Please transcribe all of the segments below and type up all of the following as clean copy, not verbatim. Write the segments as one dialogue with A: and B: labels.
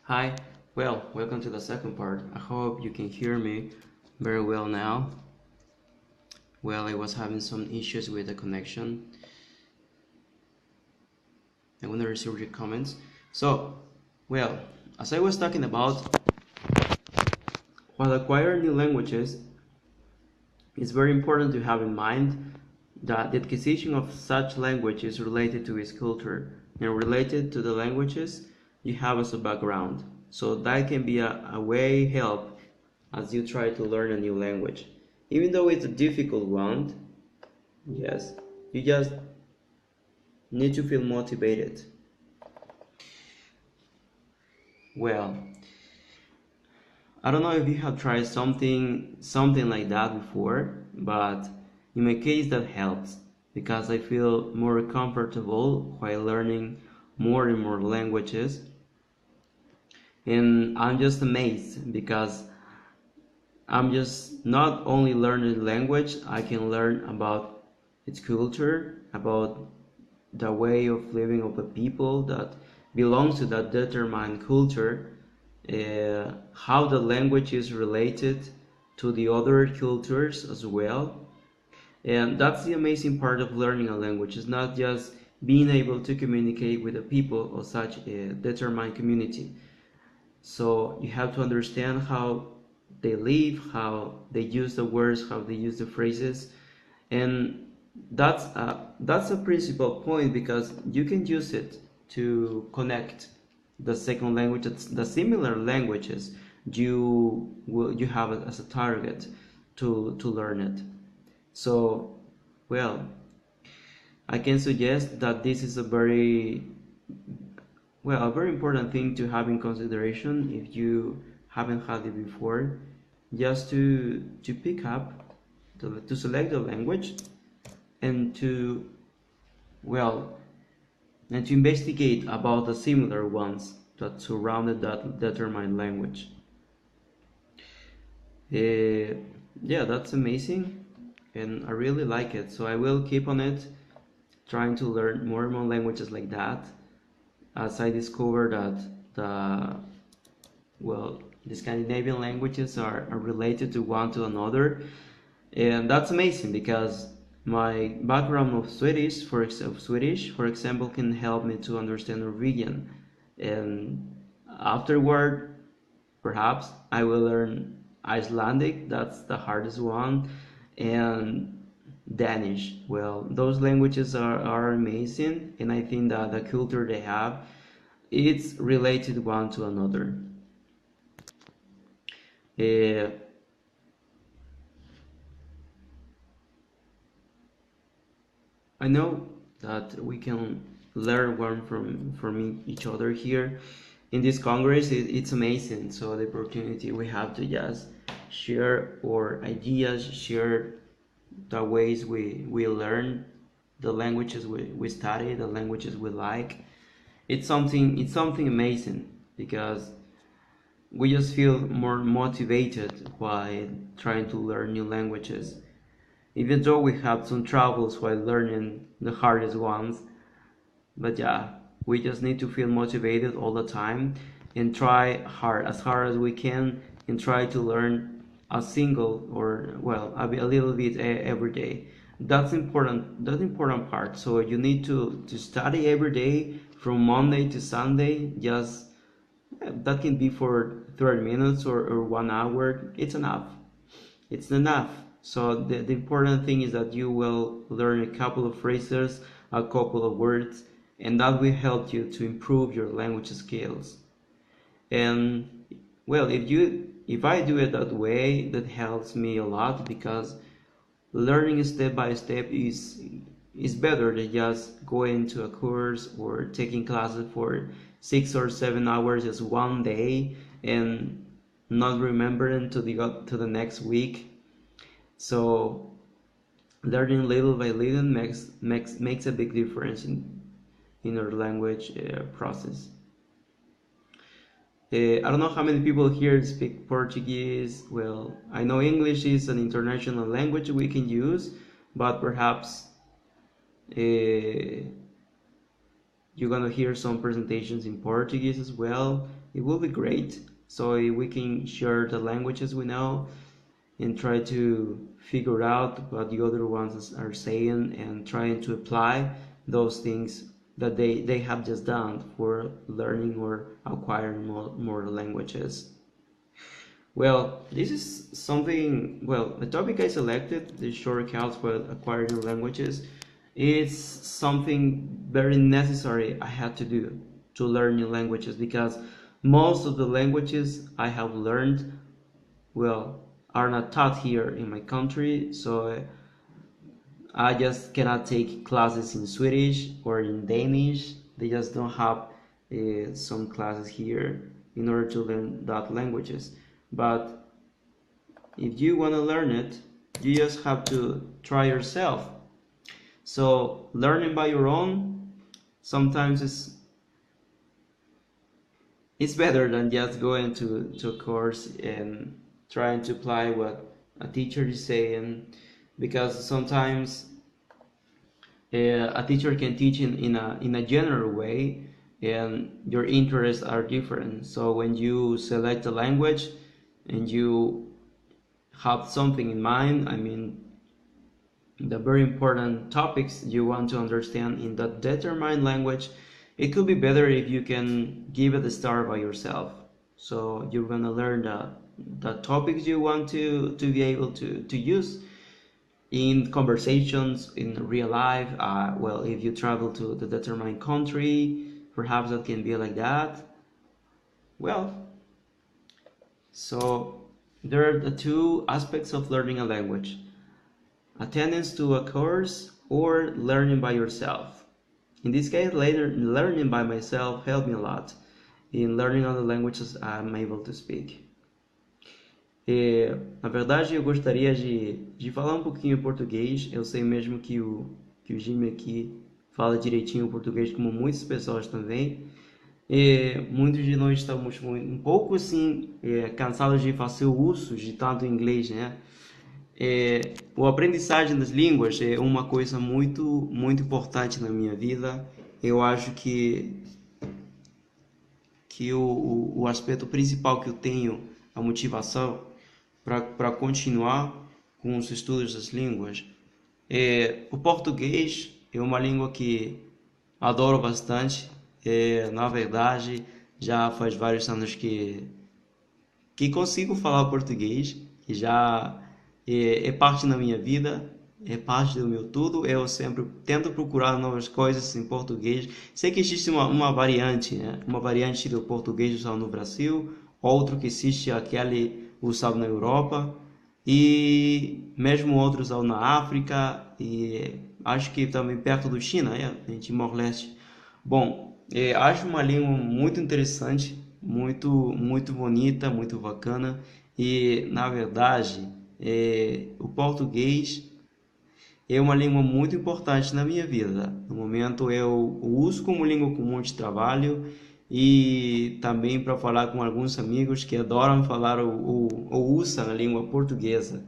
A: Hi, welcome to the second part. I hope you can hear me very well now. I was having some issues with the connection. I want to receive your comments. So, well, as I was talking about, while acquiring new languages, it's very important to have in mind that the acquisition of such language is related to its culture and related to the languages you have as a background. So that can be a way help as you try to learn a new language. Even though it's a difficult one, yes, you just need to feel motivated. Well, I don't know if you have tried something like that before, but in my case that helps because I feel more comfortable while learning more and more languages. And I'm just amazed because I'm just not only learning language, I can learn about its culture, about the way of living of the people that belongs to that determined culture, how the language is related to the other cultures as well. And that's the amazing part of learning a language. It's not just being able to communicate with the people of such a determined community. So you have to understand how they live, how they use the words, how they use the phrases, and that's a principal point because you can use it to connect the second language, the similar languages you have as a target to learn it. So, well, I can suggest that this is a very important thing to have in consideration if you haven't had it before, just to pick up, to select the language and to well and to investigate about the similar ones that surrounded that determined language. Uh, yeah, that's amazing, and I really like it. So I will keep on it, trying to learn more and more languages like that, as I discover that the the Scandinavian languages are related to one to another, and that's amazing because my background of Swedish, for example, can help me to understand Norwegian, and afterward, perhaps I will learn Icelandic. That's the hardest one, and Danish. Well, those languages are amazing, and I think that the culture they have, it's related one to another. Uh, I know that we can learn one from each other here in this congress. It's amazing. So the opportunity we have to just share our ideas, share the ways we learn, the languages we study, the languages we like. It's something amazing because we just feel more motivated while trying to learn new languages. Even though we have some troubles while learning the hardest ones, but yeah, we just need to feel motivated all the time and try hard as we can, and try to learn a single or a little bit every day. That's important part. So you need to study every day from Monday to Sunday. Just that can be for 30 minutes or 1 hour. It's enough. So the important thing is that you will learn a couple of phrases, a couple of words, and that will help you to improve your language skills. And if I do it that way, that helps me a lot because learning step by step is better than just going to a course or taking classes for 6 or 7 hours just one day and not remembering to the next week. So learning little by little makes a big difference in our language process. I don't know how many people here speak Portuguese. Well, I know English is an international language we can use, but perhaps you're gonna hear some presentations in Portuguese as well. it will be great. So we can share the languages we know and try to figure out what the other ones are saying and trying to apply those things that they have just done for learning or acquiring more languages. Well, this is something, well, the topic I selected, the shortcuts for acquiring languages, it's something very necessary I had to do to learn new languages because most of the languages I have learned, well, are not taught here in my country, so I just cannot take classes in Swedish or in Danish. They just don't have some classes here in order to learn that languages. But if you want to learn it, you just have to try yourself. So learning by your own sometimes it's better than just going to a course and trying to apply what a teacher is saying, because sometimes a teacher can teach in a general way and your interests are different. So when you select a language and you have something in mind, I mean the very important topics you want to understand in that determined language, it could be better if you can give it a start by yourself. So you're gonna learn the topics you want to be able to use in conversations in real life. Well, if you travel to the determined country, perhaps that can be like that. Well, so there are the two aspects of learning a language: attendance to a course or learning by yourself. In this case, learning by myself helped me a lot in learning other languages I'm able to speak. Na verdade, eu gostaria de falar um pouquinho português. Eu sei mesmo que o Jimmy aqui fala direitinho o português, como muitas pessoas também. Muitos de nós estamos um pouco assim cansados de fazer o uso de tanto inglês, né? O aprendizagem das línguas é uma coisa muito importante na minha vida. Eu acho que o aspecto principal que eu tenho, a motivação para continuar com os estudos das línguas, o português é uma língua que adoro bastante. Na verdade, já faz vários anos que consigo falar português, que já é parte da minha vida, é parte do meu tudo. Eu sempre tento procurar novas coisas em português. Sei que existe uma variante, né? Uma variante do português usado no Brasil, outro que existe aquele usado na Europa e mesmo outros usado na África e acho que também perto do China, em Timor-Leste. Bom, acho uma língua muito interessante, muito bonita, muito bacana e na verdade o português é uma língua muito importante na minha vida. No momento eu o uso como língua comum de trabalho e também para falar com alguns amigos que adoram falar ou usam a língua portuguesa.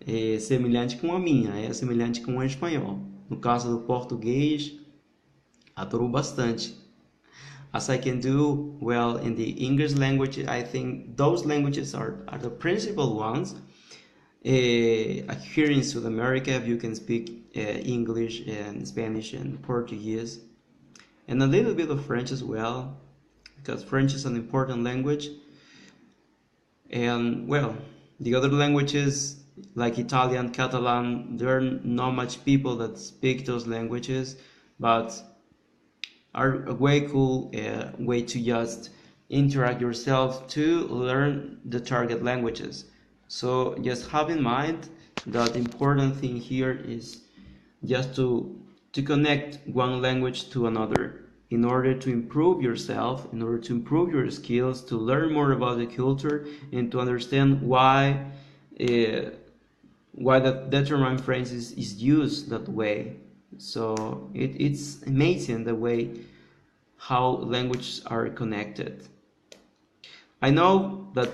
A: É semelhante com a minha, é semelhante com o espanhol. No caso do português, adoro bastante. As I can do well in the English language, I think those languages are the principal ones. Here in South America, you can speak English and Spanish and Portuguese, and a little bit of French as well, because French is an important language. And well, the other languages like Italian, Catalan, there are not much people that speak those languages, but are a way cool way to just interact yourself to learn the target languages. So just have in mind that the important thing here is just to connect one language to another in order to improve yourself, in order to improve your skills, to learn more about the culture and to understand why that determined phrase is used that way. So it's amazing the way how languages are connected. I know that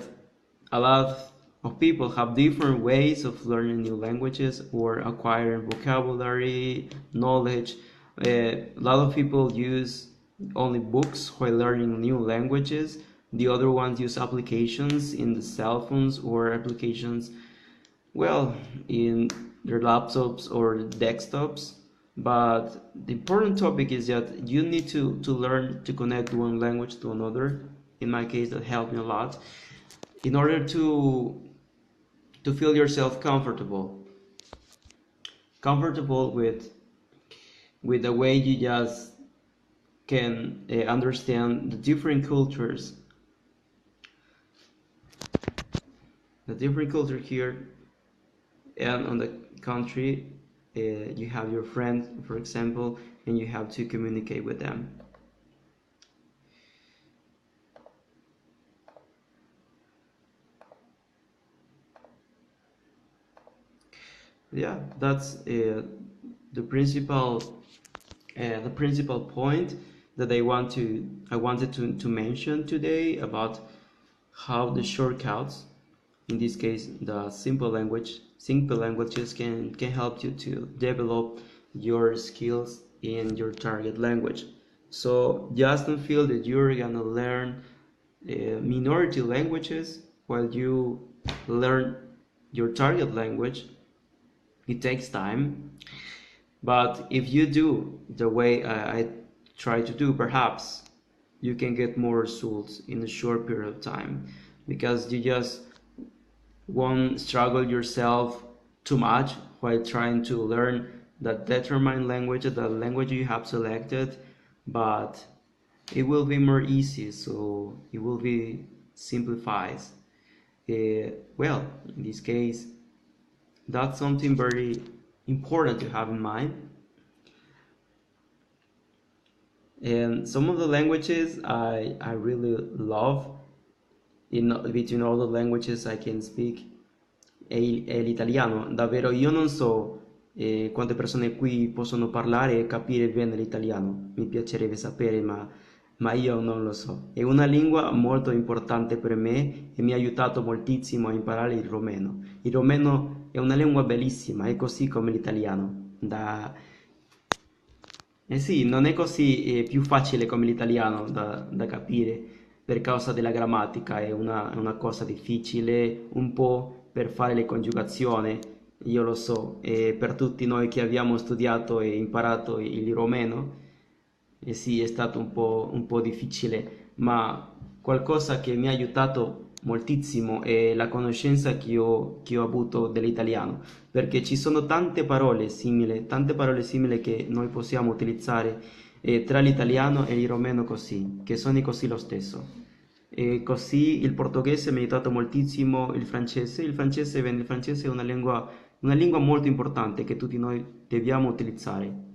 A: a lot of people have different ways of learning new languages or acquiring vocabulary, knowledge. A lot of people use only books while learning new languages, The other ones use applications in the cell phones or applications, well, in their laptops or desktops. But the important topic is that you need to learn to connect one language to another. In my case, that helped me a lot in order to feel yourself comfortable with the way you just can understand the different culture here and on the country. You have your friends, for example, and you have to communicate with them. Yeah, that's the principal point that I wanted to mention today about how the shortcuts, in this case the simple languages can help you to develop your skills in your target language. So just don't feel that you're gonna learn minority languages while you learn your target language. It takes time, but if you do the way I try to do, perhaps you can get more results in a short period of time, because you just won't struggle yourself too much while trying to learn that determined language, the language you have selected, but it will be more easy, so it will be simplified. Well, in this case, that's something very important to have in mind. And some of the languages I really love, between all the languages I can speak, è l'italiano. Davvero, io non so quante persone qui possono parlare e capire bene l'italiano. Mi piacerebbe sapere, ma io non lo so. È una lingua molto importante per me e mi ha aiutato moltissimo a imparare il romeno. Il romeno è una lingua bellissima, è così come l'italiano. Eh sì, non è così più facile come l'italiano da capire per causa della grammatica, è una cosa difficile un po' per fare le congiunzioni, io lo so, e per tutti noi che abbiamo studiato e imparato il romeno, sì, è stato un po' difficile, ma qualcosa che mi ha aiutato moltissimo è la conoscenza che ho avuto dell'italiano, perché ci sono tante parole simili che noi possiamo utilizzare tra l'italiano e il romeno così, che sono così lo stesso. E così il portoghese mi ha aiutato moltissimo, il francese è una lingua molto importante che tutti noi dobbiamo utilizzare.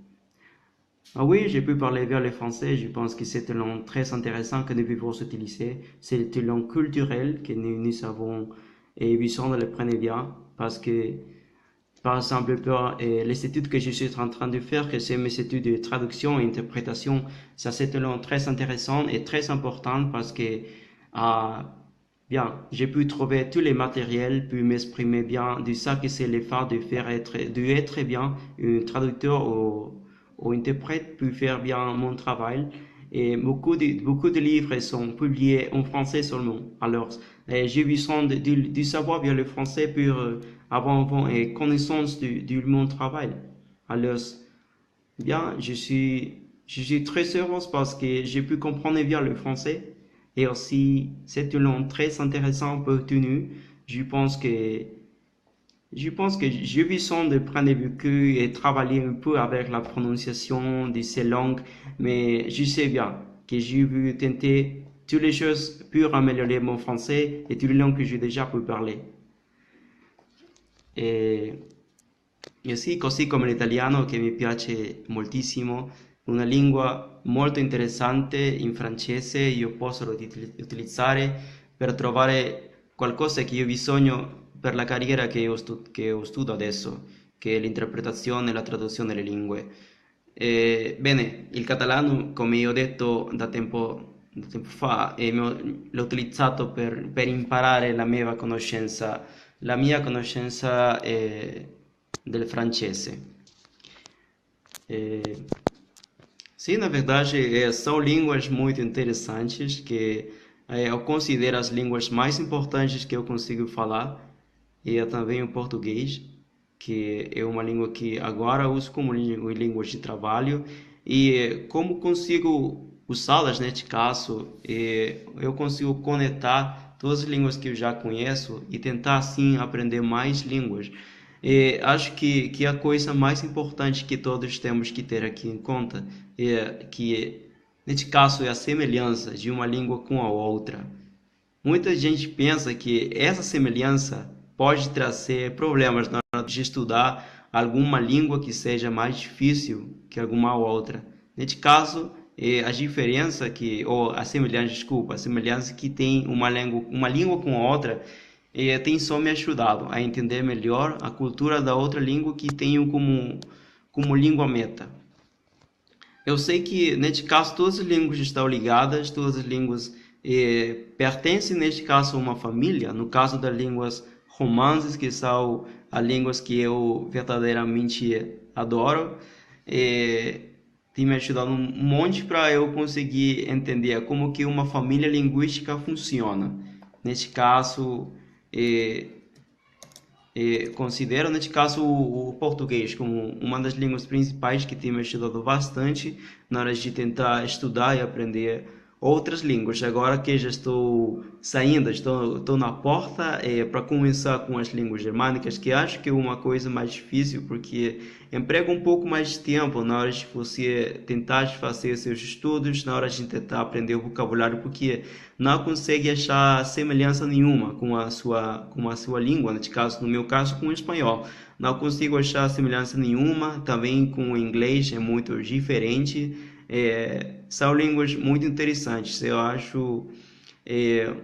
A: Ah oui, j'ai pu parler bien le français. Je pense que c'est une langue très intéressante que nous pouvons utiliser. C'est une langue culturelle que nous avons et besoin de l'apprendre bien parce que, par exemple, pour les études que je suis en train de faire, que c'est mes études de traduction et interprétation, ça c'est une langue très intéressante et très importante parce que, ah, bien, j'ai pu trouver tous les matériels, puis m'exprimer bien de ça que c'est l'effort de être bien un traducteur ou interprète, puis faire bien mon travail. Et beaucoup de livres sont publiés en français seulement. Alors, j'ai besoin de savoir bien le français pour avoir une connaissance de mon travail. Alors, bien, je suis très heureux parce que j'ai pu comprendre bien le français. Et aussi, c'est une langue très intéressante pour nous. Je pense que, je pense que j'ai besoin de prendre vécu et travailler un peu avec la prononciation de ces langues. Mais je sais bien que j'ai vu tenter toutes les choses pour améliorer mon français et toutes les langues que j'ai déjà pu parler. E, e sì, così come l'italiano che mi piace moltissimo, una lingua molto interessante in francese, io posso utilizzare per trovare qualcosa che io ho bisogno per la carriera che ho studio adesso, che è l'interpretazione e la traduzione delle lingue. Bene, il catalano, come io ho detto da tempo fa, l'ho utilizzato per imparare la mia conoscenza del francese. Sim, na verdade, são línguas muito interessantes que eu considero as línguas mais importantes que eu consigo falar, e é também o português, que é uma língua que agora uso como língua de trabalho, e como consigo usá-las neste caso, eu consigo conectar todas as línguas que eu já conheço e tentar assim aprender mais línguas. Acho que a coisa mais importante que todos temos que ter aqui em conta é que, neste caso, é a semelhança de uma língua com a outra. Muita gente pensa que essa semelhança pode trazer problemas na hora de estudar alguma língua que seja mais difícil que alguma outra. Neste caso, a diferença que, ou a semelhança, desculpa, a semelhança que tem uma língua com a outra, tem só me ajudado a entender melhor a cultura da outra língua que tenho como língua meta. Eu sei que, neste caso, todas as línguas estão ligadas, todas as línguas pertencem, neste caso, a uma família. No caso das línguas romances, que são as línguas que eu verdadeiramente adoro, tem me ajudado um monte para eu conseguir entender como que uma família linguística funciona. Neste caso, eh, considero, neste caso, o português como uma das línguas principais que tem me ajudado bastante na hora de tentar estudar e aprender outras línguas. Agora que já estou saindo, estou na porta para começar com as línguas germânicas, que acho que é uma coisa mais difícil, porque emprega um pouco mais de tempo na hora de você tentar fazer seus estudos, na hora de tentar aprender o vocabulário, porque não consegue achar semelhança nenhuma com a sua língua, neste caso, no meu caso, com o espanhol. Não consigo achar semelhança nenhuma, também com o inglês é muito diferente. São línguas muito interessantes. Eu acho é,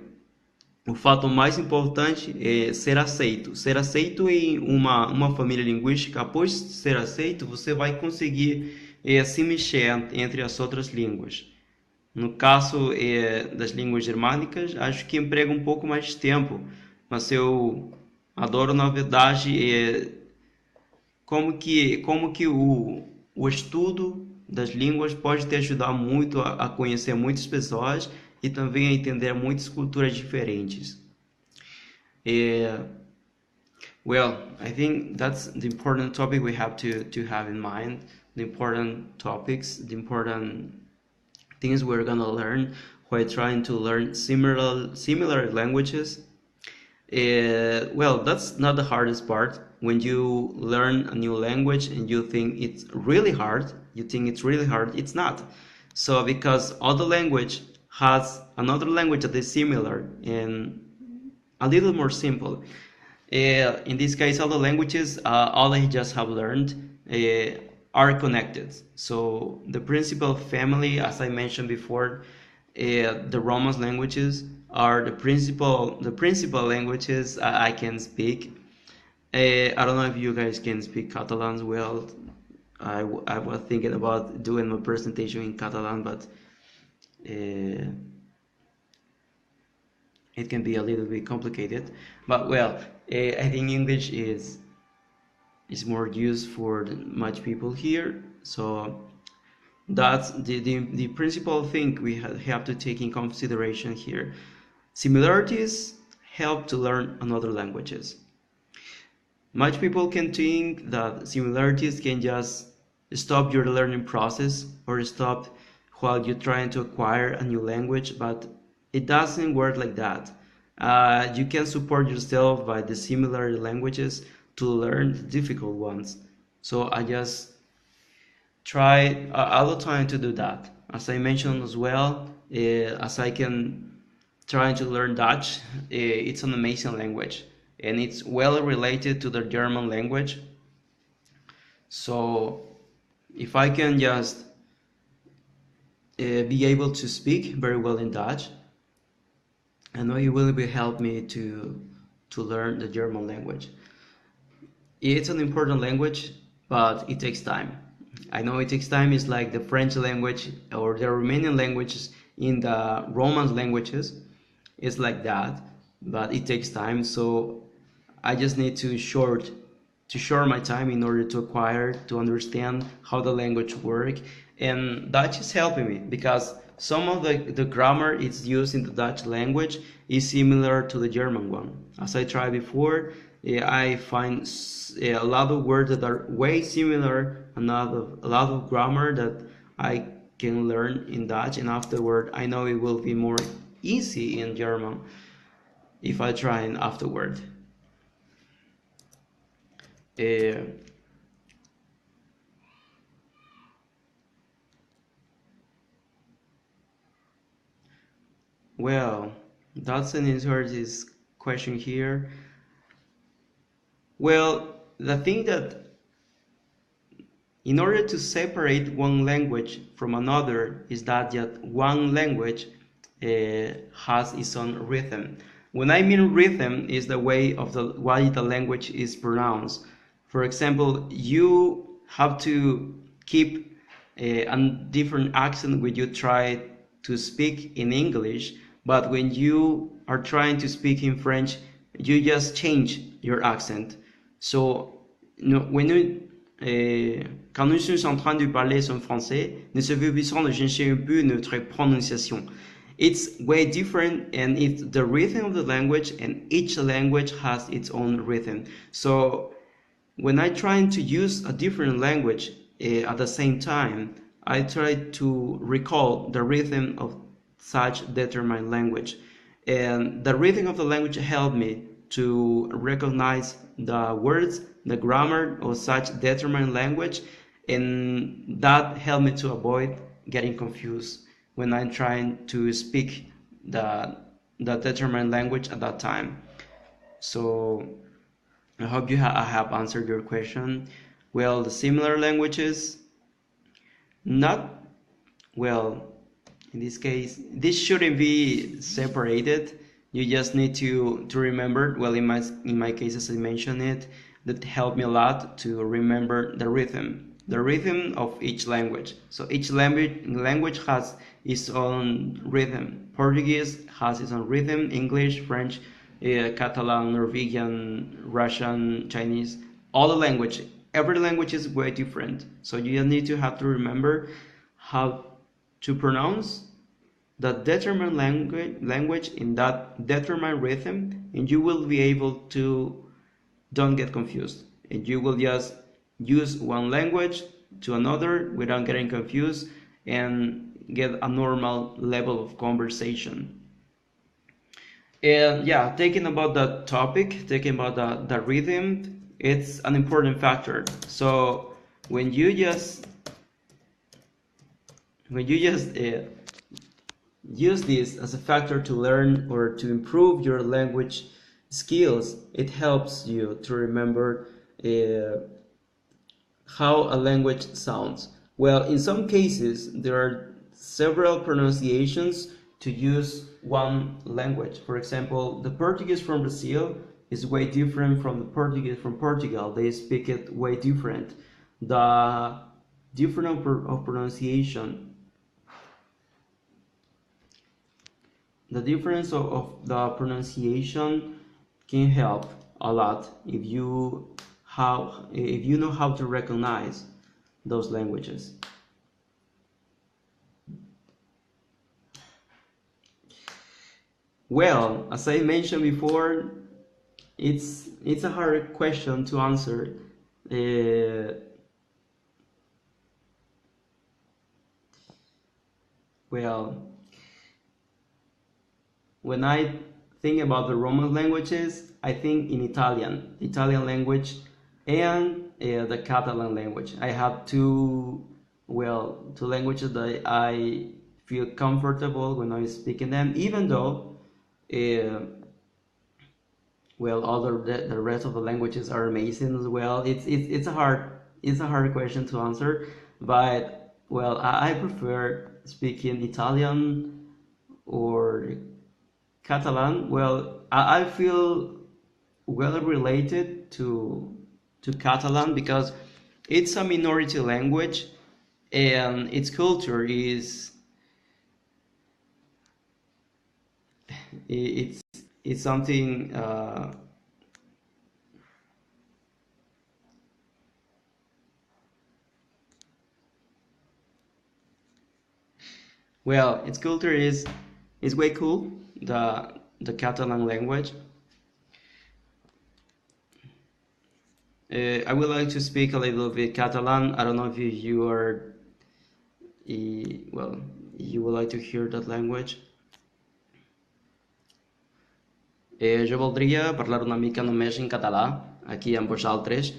A: o fato mais importante é ser aceito. Ser aceito em uma família linguística. Após ser aceito, você vai conseguir se mexer entre as outras línguas. No caso das línguas germânicas, acho que emprega um pouco mais de tempo, mas eu adoro, na verdade, como que o estudo das línguas pode te ajudar muito a conhecer muitas pessoas e também a entender muitas culturas diferentes. Eh, well, I think that's the important topic we have to have in mind, the important topics, the important things we're gonna learn while trying to learn similar languages. Well, that's not the hardest part. When you learn a new language and you think it's really hard, it's not. So because other language has another language that is similar and a little more simple. In this case, all the languages, all I just have learned, are connected. So the principal family, as I mentioned before, the Romance languages are the principal languages I can speak. I don't know if you guys can speak Catalan as well. I was thinking about doing my presentation in Catalan, but uh, it can be a little bit complicated. But well, I think English is more used for much people here. So that's the principal thing we have to take in consideration here. Similarities help to learn another languages. Much people can think that similarities can just stop your learning process or stop while you're trying to acquire a new language, but it doesn't work like that. You can support yourself by the similar languages to learn the difficult ones. So I just try all the time to do that. As I mentioned as well, as I can trying to learn Dutch, it's an amazing language and it's well related to the German language. So if I can just be able to speak very well in Dutch, I know it will be help me to learn the German language. It's an important language, but it takes time. I know it takes time. It's like the French language or the Romanian languages in the Romance languages. It's like that, but it takes time. So I just need to short my time in order to acquire, to understand how the language work. And Dutch is helping me because some of the grammar it's used in the Dutch language is similar to the German one. As I tried before, I find a lot of words that are way similar, a lot of grammar that I can learn in Dutch, and afterward I know it will be more easy in German if I try it afterward. Uh, well, that's an answer to this question here. Well, the thing that in order to separate one language from another is that one language has its own rhythm. When I mean rhythm is the way of the why the language is pronounced. For example, you have to keep a different accent when you try to speak in English, but when you are trying to speak in French, you just change your accent. So, no, when you quand nous sommes en train de parler son français, nous devons besoin de changer un peu notre prononciation. It's way different, and it's the rhythm of the language, and each language has its own rhythm. So when I try to use a different language at the same time, I try to recall the rhythm of such determined language. And the rhythm of the language helped me to recognize the words, the grammar of such determined language, and that helped me to avoid getting confused when I'm trying to speak the determined language at that time. So I hope I have answered your question. Well, the similar languages, not well. In this case, this shouldn't be separated. You just need to remember. Well, in my case, as I mentioned it, that helped me a lot to remember the rhythm of each language. So each language has its own rhythm. Portuguese has its own rhythm. English, French, Catalan, Norwegian, Russian, Chinese, all the language. Every language is way different. So you need to have to remember how to pronounce the determined language in that determined rhythm, and you will be able to don't get confused, and you will just use one language to another without getting confused and get a normal level of conversation. And yeah, taking about that topic, taking about the rhythm, it's an important factor. So when you just use this as a factor to learn or to improve your language skills, it helps you to remember how a language sounds. Well, in some cases, there are several pronunciations to use one language. For example, the Portuguese from Brazil is way different from the Portuguese from Portugal. They speak it way different. The difference of pronunciation, the difference of the pronunciation can help a lot if you know how to recognize those languages. Well, as I mentioned before, it's a hard question to answer. Uh, well, when I think about the Roman languages, I think in the Italian language, and the Catalan language. I have two languages that I feel comfortable when I speak in them, even though, uh, the rest of the languages are amazing as well. It's a hard question to answer, but well, I prefer speaking Italian or Catalan. Well, I feel well related to Catalan because it's a minority language, and its culture is it's it's something Well, its culture is way cool. The Catalan language. I would like to speak a little bit Catalan. I don't know if you are, well, you would like to hear that language. Jo voldria parlar una mica només en català, aquí amb vosaltres.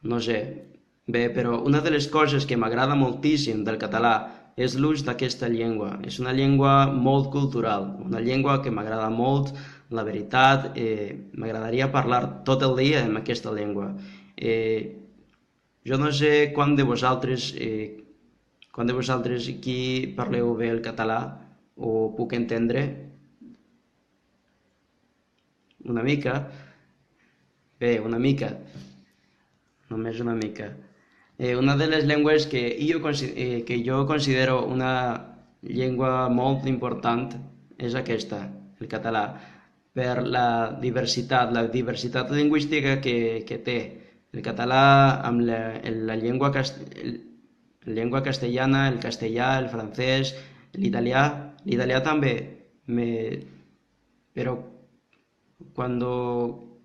A: No sé. Bé, però una de les coses que m'agrada moltíssim del català és l'ús d'aquesta llengua. És una llengua molt cultural, una llengua que m'agrada molt. La veritat, m'agradaria parlar tot el dia amb aquesta llengua. Jo no sé quant de vosaltres aquí parleu bé el català o puc entendre una mica. Bé, una mica, només una mica. Una de les llengües que jo considero una llengua molt important és aquesta, el català, per la diversitat lingüística que té. El català amb la llengua castellana, el castellà, el francès, l'italià també, me, però Quando,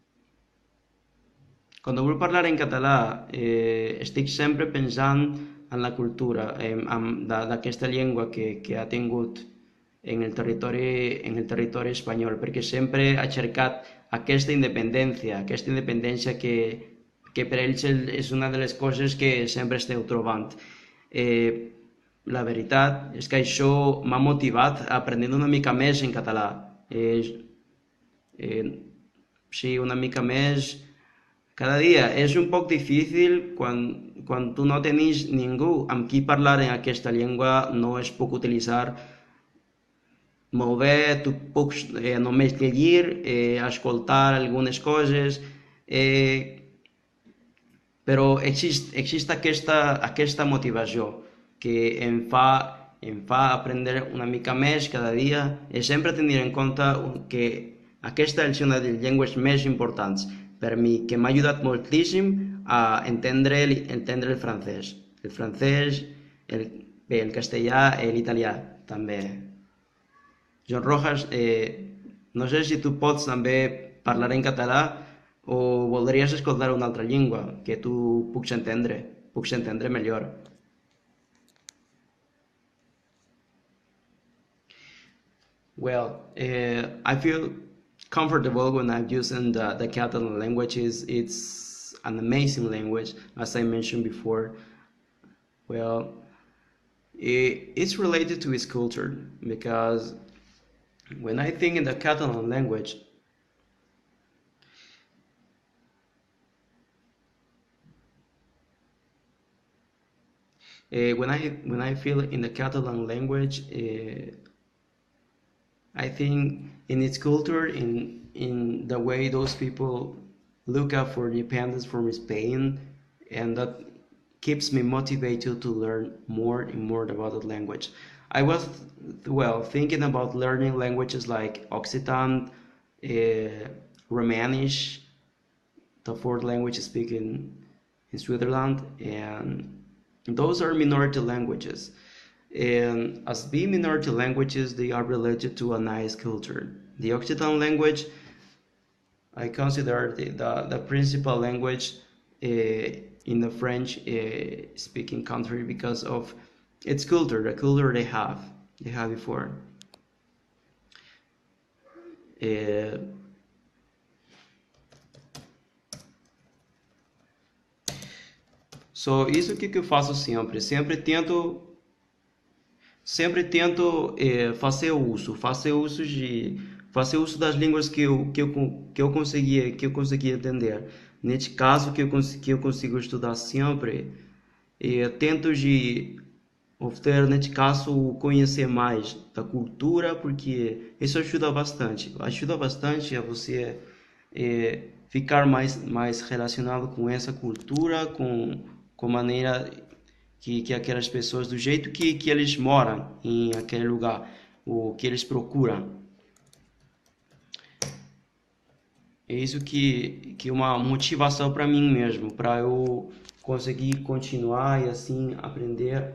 A: quando vull parlar en català estic sempre pensant en la cultura d'aquesta llengua que ha tingut en el territori espanyol, perquè sempre ha cercat aquesta independència que per ells és una de les coses que sempre esteu trobant. La veritat és que això m'ha motivat a aprendre una mica més en català. Eh, sí, una mica més cada dia. És un poc difícil quan tu no tens ningú amb qui parlar en aquesta llengua, no es puc utilitzar molt bé, tu pucs només llegir, escoltar algunes coses, però existe aquesta motivació que em fa aprendre una mica més cada dia i sempre tenir en compte que aquesta és una de les llengües més importants per mi, que m'ha ajudat moltíssim a entendre el francès. El francès, bé, el castellà i l'italià també. Joan Rojas, no sé si tu pots també parlar en català o voldries escoltar una altra llengua que tu pucs entendre millor. Well, I feel comfortable when I'm using the Catalan language. It's an amazing language, as I mentioned before. Well, it's related to its culture because when I think in the Catalan language, when I feel in the Catalan language, I think in its culture, in the way those people look out for independence from Spain, and that keeps me motivated to learn more and more about the language. I was thinking about learning languages like Occitan, Romanish, the fourth language speaking in Switzerland, and those are minority languages. And as being minority languages, they are related to a nice culture. The Occitan language, I consider the principal language in the French speaking country because of its culture, the culture they have before. Uh, so isso que eu faço sempre, sempre tento fazer uso das línguas que eu conseguia entender. Neste caso que eu consigo estudar sempre, tento de obter, neste caso, conhecer mais da cultura, porque isso ajuda bastante a você ficar mais relacionado com essa cultura, com a maneira que aquelas pessoas, do jeito que eles moram em aquele lugar, o que eles procuram. É isso que é uma motivação para mim mesmo, para eu conseguir continuar e assim aprender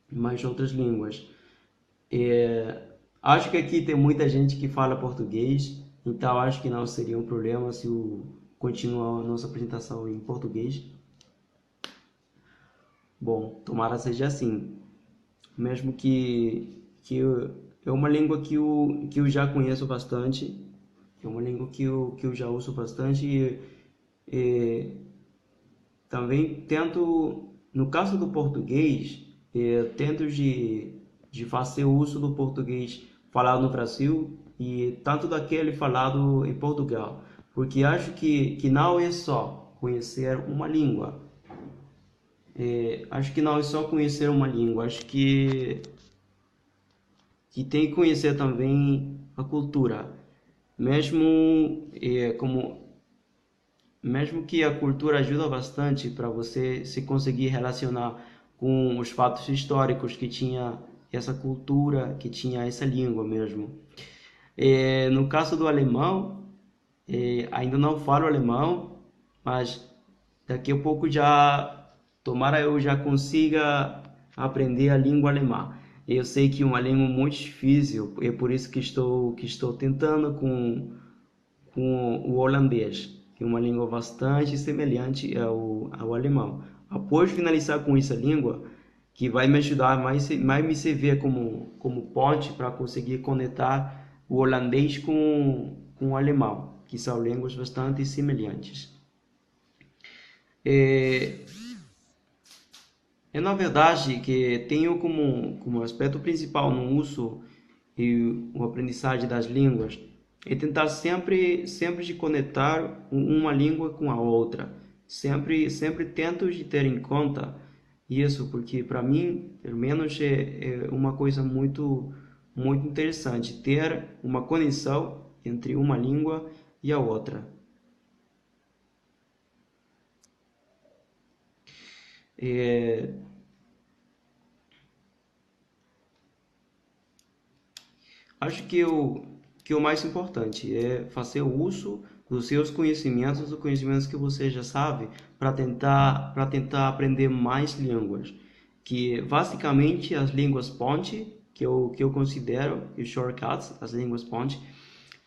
A: mais outras línguas. Acho que aqui tem muita gente que fala português, então acho que não seria um problema se continuar a nossa apresentação em português. Bom, tomara seja assim. Mesmo é uma língua que eu já conheço bastante, é uma língua que eu já uso bastante e também tento, no caso do português, tento de fazer uso do português falado no Brasil e tanto daquele falado em Portugal, porque acho que não é só conhecer uma língua, acho que não é só conhecer uma língua, acho que tem que conhecer também a cultura, mesmo mesmo que a cultura ajuda bastante para você se conseguir relacionar com os fatos históricos que tinha essa cultura, que tinha essa língua mesmo. No caso do alemão, ainda não falo alemão, mas daqui a pouco já, tomara eu já consiga aprender a língua alemã. Eu sei que é uma língua muito difícil, é por isso que estou tentando com o holandês, que é uma língua bastante semelhante ao alemão. Após finalizar com essa língua, que vai me ajudar mais me servir como ponte para conseguir conectar o holandês com o alemão, que são línguas bastante semelhantes. É, é na verdade que tenho como aspecto principal no uso e o aprendizagem das línguas é tentar sempre de conectar uma língua com a outra. Sempre tento de ter em conta isso, porque para mim, pelo menos, é uma coisa muito interessante ter uma conexão entre uma língua e a outra. É, Acho que o mais importante é fazer o uso dos seus conhecimentos, dos conhecimentos que você já sabe, para tentar aprender mais línguas. Que basicamente as línguas ponte, que eu considero os shortcuts, as línguas ponte,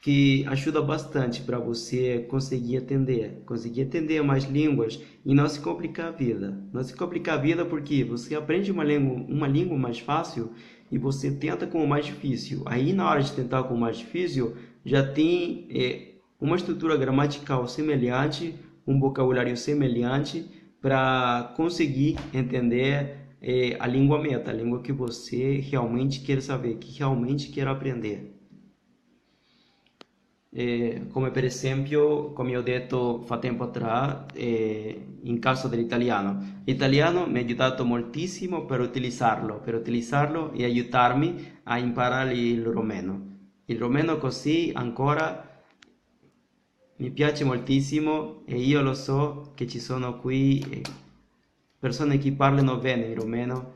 A: que ajuda bastante para você conseguir entender mais línguas e não se complicar a vida. Não se complicar a vida porque você aprende uma língua mais fácil e você tenta com o mais difícil. Aí na hora de tentar com o mais difícil, já tem uma estrutura gramatical semelhante, um vocabulário semelhante para conseguir entender a língua meta, a língua que você realmente quer saber, que realmente quer aprender. Come per esempio, come ho detto fa tempo fa, in caso dell'italiano. L'italiano mi ha aiutato moltissimo per utilizzarlo e aiutarmi a imparare il romeno. Il romeno così ancora mi piace moltissimo e io lo so che ci sono qui persone che parlano bene il romeno.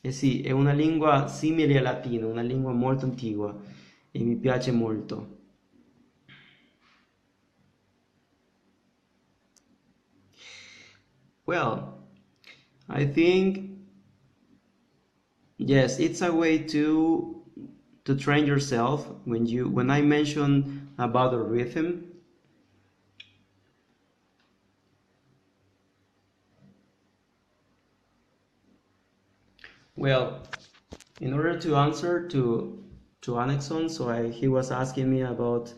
A: Eh sì, è una lingua simile al latino, una lingua molto antigua e mi piace molto. Well, I think yes, it's a way to train yourself when I mention about the rhythm. Well, in order to answer to Annexon, he was asking me about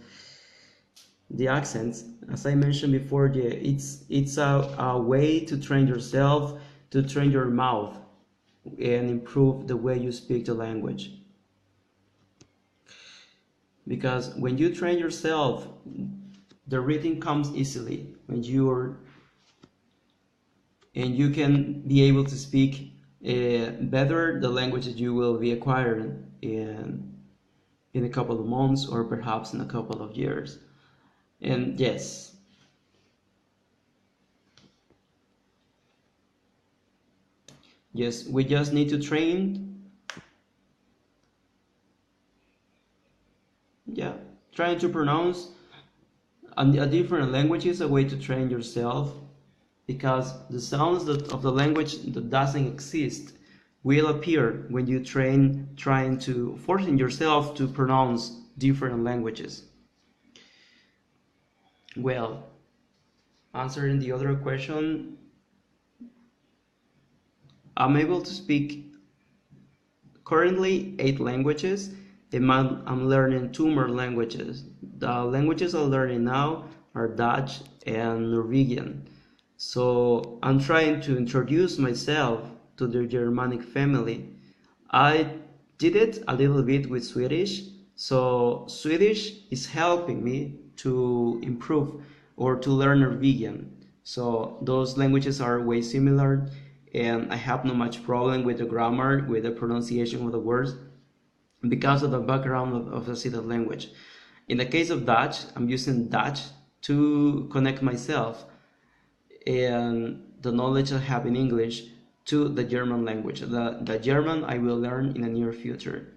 A: the accents. As I mentioned before, it's a way to train yourself, to train your mouth and improve the way you speak the language. Because when you train yourself, the rhythm comes easily when you can be able to speak better the language that you will be acquiring in a couple of months or perhaps in a couple of years. And yes, we just need to train. Yeah, trying to pronounce a different language is a way to train yourself because the sounds of the language that doesn't exist will appear when you train trying to forcing yourself to pronounce different languages. Well, answering the other question, I'm able to speak currently 8 languages, and I'm learning 2 more languages. The languages I'm learning now are Dutch and Norwegian. So I'm trying to introduce myself to the Germanic family. I did it a little bit with Swedish. So Swedish is helping me to improve or to learn Norwegian. So those languages are way similar, and I have no much problem with the grammar, with the pronunciation of the words, because of the background of the city language. In the case of Dutch, I'm using Dutch to connect myself and the knowledge I have in English to the German language. The German I will learn in the near future.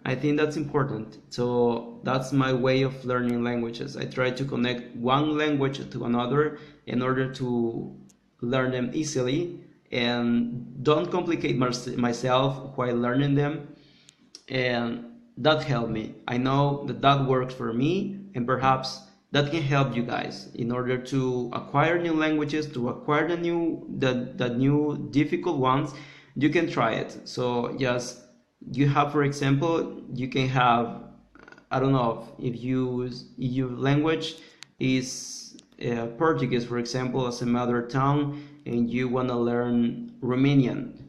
A: I think that's important. So that's my way of learning languages. I try to connect one language to another in order to learn them easily and don't complicate myself while learning them, and that helped me. I know that that works for me, and perhaps that can help you guys in order to acquire new languages, to acquire the new difficult ones. You can try it. So yes, you have, for example, you can have, I don't know, if your language is Portuguese, for example, as a mother tongue, and you want to learn Romanian.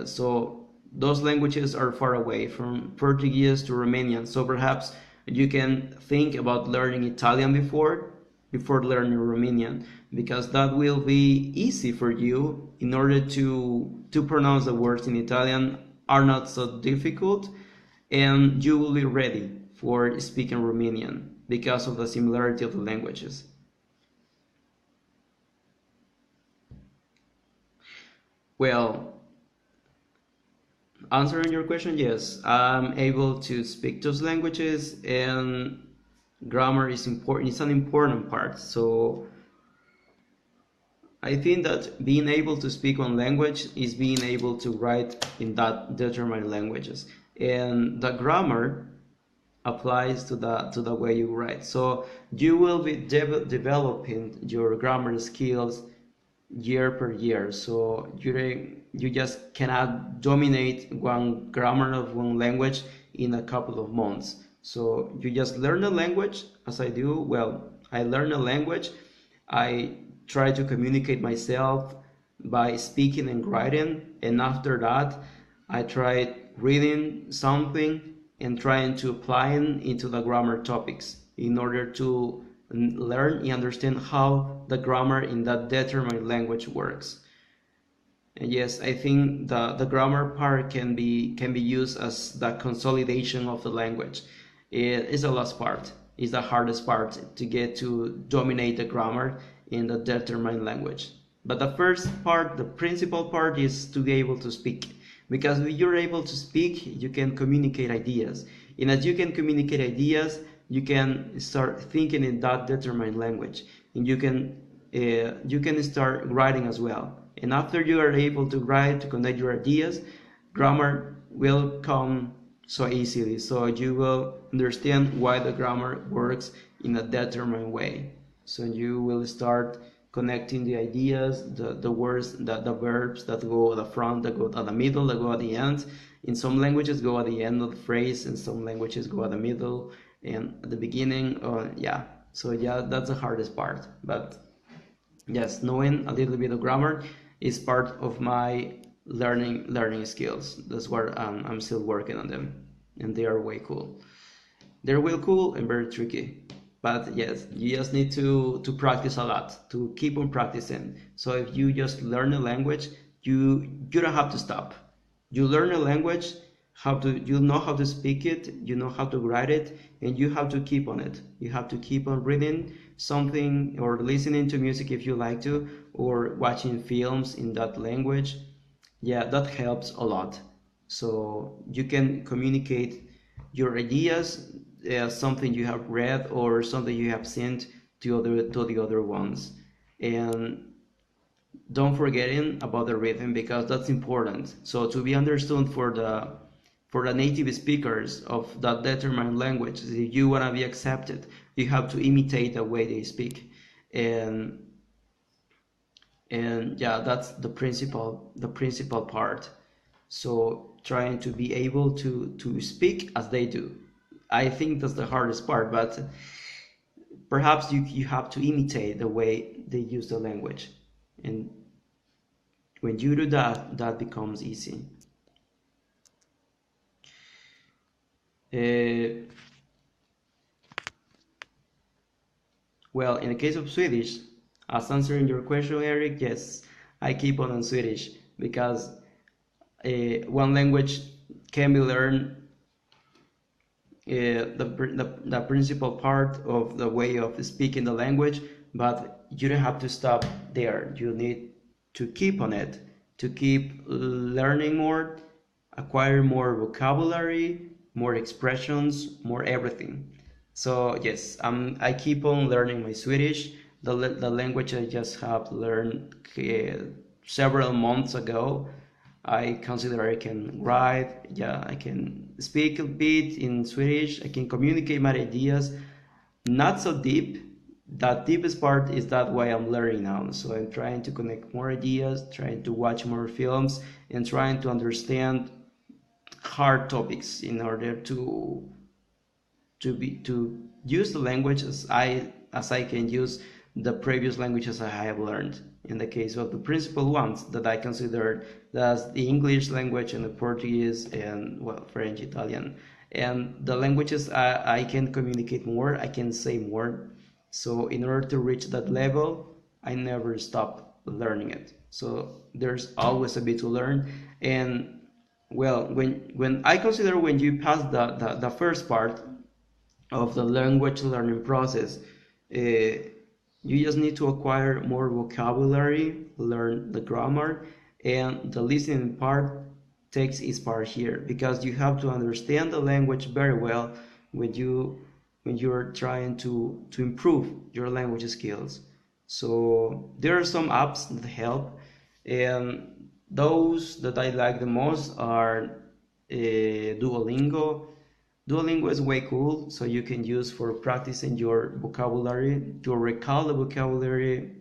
A: So those languages are far away from Portuguese to Romanian. So perhaps you can think about learning Italian before learning Romanian, because that will be easy for you in order to pronounce the words in Italian are not so difficult, and you will be ready for speaking Romanian because of the similarity of the languages. Well, answering your question, yes, I'm able to speak those languages, and grammar is important. It's an important part. So I think that being able to speak one language is being able to write in that determined languages, and the grammar applies to the way you write. So you will be developing your grammar skills year per year. So you just cannot dominate one grammar of one language in a couple of months. So you just learn the language as I do. Well, I learn a language. I try to communicate myself by speaking and writing, and after that, I try reading something and trying to apply it into the grammar topics in order to learn and understand how the grammar in that determined language works. And yes, I think the grammar part can be used as the consolidation of the language. It is the last part. It's the hardest part to get to dominate the grammar in the determined language. But the first part, the principal part, is to be able to speak. Because if you're able to speak, you can communicate ideas. And as you can communicate ideas, you can start thinking in that determined language. And you can start writing as well. And after you are able to write, to connect your ideas, grammar will come so easily. So you will understand why the grammar works in a determined way. So you will start connecting the ideas, the words, the verbs that go at the front, that go at the middle, that go at the end. In some languages go at the end of the phrase, in some languages go at the middle and at the beginning. Yeah. So yeah, that's the hardest part. But yes, knowing a little bit of grammar is part of my learning skills. That's where I'm still working on them, and they are way cool. They're real cool and very tricky. But yes, you just need to practice a lot, to keep on practicing. So if you just learn a language, you don't have to stop. You learn a language, you know how to speak it, you know how to write it, and you have to keep on it. You have to keep on reading something or listening to music if you like to, or watching films in that language. Yeah, that helps a lot. So you can communicate your ideas, something you have read or something you have seen to the other ones, and don't forgetting about the rhythm because that's important. So to be understood for the native speakers of that determined language, if you want to be accepted, you have to imitate the way they speak, and yeah, that's the principal part. So trying to be able to speak as they do, I think that's the hardest part, but perhaps you have to imitate the way they use the language, and when you do that, that becomes easy. uh, well, in the case of Swedish, as answering your question, Eric, yes, I keep on Swedish because one language can be learned, the principal part of the way of speaking the language, but you don't have to stop there. You need to keep on it, to keep learning more, acquire more vocabulary, more expressions, more everything. So yes, I keep on learning my Swedish, the language I just have learned several months ago. I consider I can write, yeah, I can speak a bit in Swedish, I can communicate my ideas, not so deep. That deepest part is that why I'm learning now. So I'm trying to connect more ideas, trying to watch more films, and trying to understand hard topics in order to use the language as I can use the previous languages I have learned. In the case of the principal ones that I consider, that's the English language and the Portuguese and well, French, Italian, and the languages I can communicate more, I can say more. So in order to reach that level, I never stop learning it. So there's always a bit to learn, and well, when I consider when you pass the first part of the language learning process, you just need to acquire more vocabulary, learn the grammar, and the listening part takes its part here because you have to understand the language very well when you're trying to improve your language skills. So there are some apps that help, and those that I like the most are Duolingo. Duolingo is way cool, so you can use for practicing your vocabulary, to recall the vocabulary.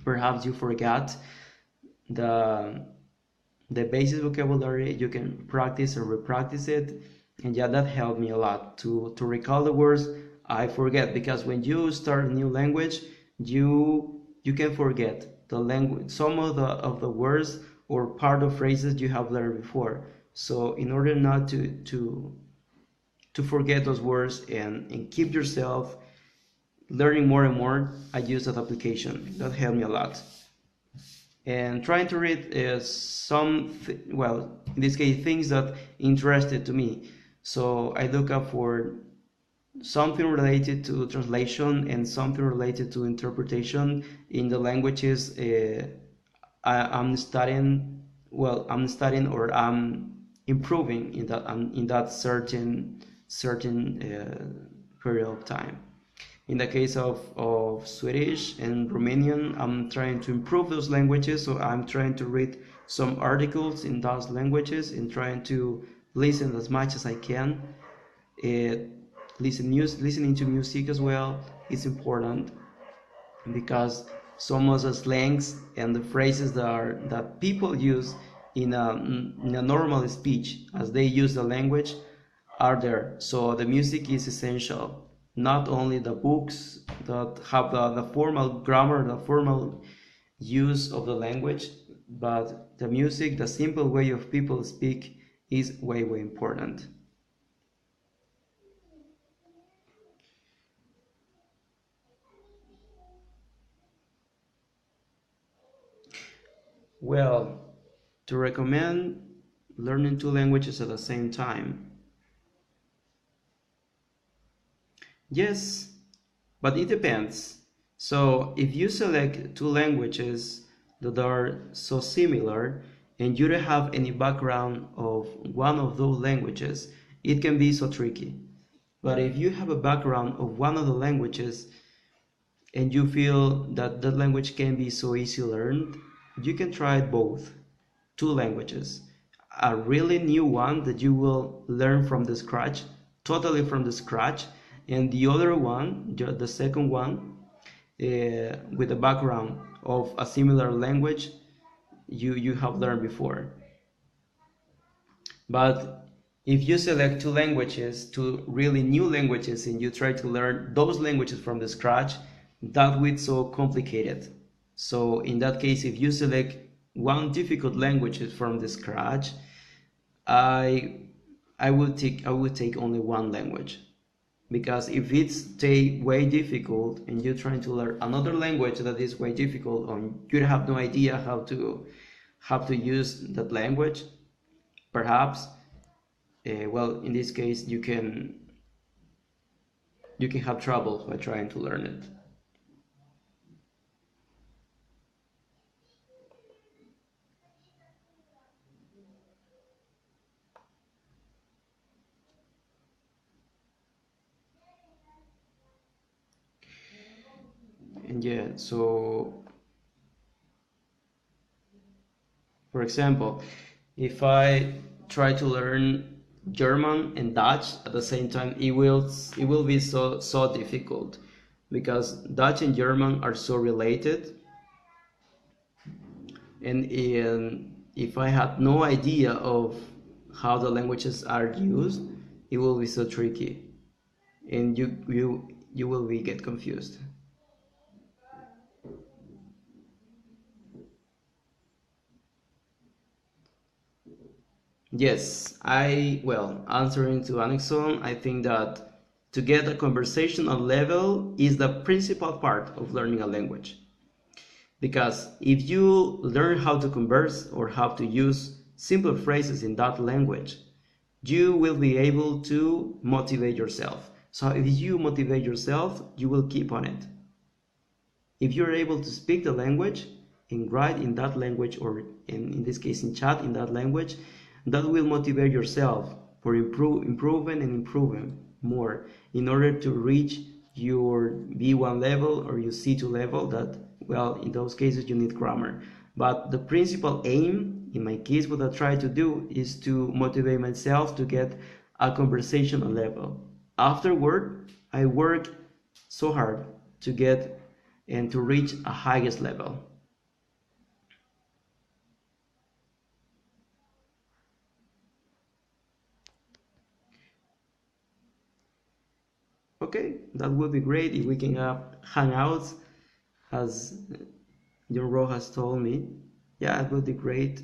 A: Perhaps you forgot the the basic vocabulary, you can practice or repractice it, and yeah, that helped me a lot to recall the words I forget, because when you start a new language, you can forget the language, some of the words or part of phrases you have learned before. So in order not to forget those words and keep yourself learning more and more, I use that application. That helped me a lot. And trying to read well, in this case, things that interested to me. So I look up for something related to translation and something related to interpretation in the languages I'm studying. Well, I'm studying or I'm improving in that certain period of time. In the case of Swedish and Romanian, I'm trying to improve those languages, so I'm trying to read some articles in those languages and trying to listen as much as I can. It, listening to music as well is important because some of the slangs and the phrases that people use in a normal speech as they use the language are there. So the music is essential. Not only the books that have the formal grammar, the formal use of the language, but the music, the simple way of people speak is way important. Well, to recommend learning two languages at the same time, yes, but it depends. So if you select two languages that are so similar and you don't have any background of one of those languages, it can be so tricky. But if you have a background of one of the languages and you feel that that language can be so easy learned, you can try both, two languages. A really new one that you will learn from the scratch, totally from the scratch, and the other one, the second one, with a background of a similar language you have learned before. But if you select two languages, two really new languages, and you try to learn those languages from the scratch, that would be so complicated. So in that case, if you select one difficult language from the scratch, I I would take only one language, because if it's way difficult and you're trying to learn another language that is way difficult, or you have no idea how to use that language, perhaps well, in this case you can have trouble by trying to learn it. And yeah, so for example, if I try to learn German and Dutch at the same time, it will be so difficult, because Dutch and German are so related, and if I had no idea of how the languages are used, it will be so tricky, and you will be get confused. Yes, well, answering to Annexon, I think that to get a conversational level is the principal part of learning a language. Because if you learn how to converse or how to use simple phrases in that language, you will be able to motivate yourself. So if you motivate yourself, you will keep on it. If you're able to speak the language and write in that language, or in this case in chat in that language, that will motivate yourself for improving and improving more, in order to reach your B1 level or your C2 level. That, well, in those cases you need grammar. But the principal aim in my case, what I try to do is to motivate myself to get a conversational level. Afterward, I work so hard to get and to reach a highest level. Okay, that would be great if we can have hangouts, as John Ro has told me. Yeah, it would be great,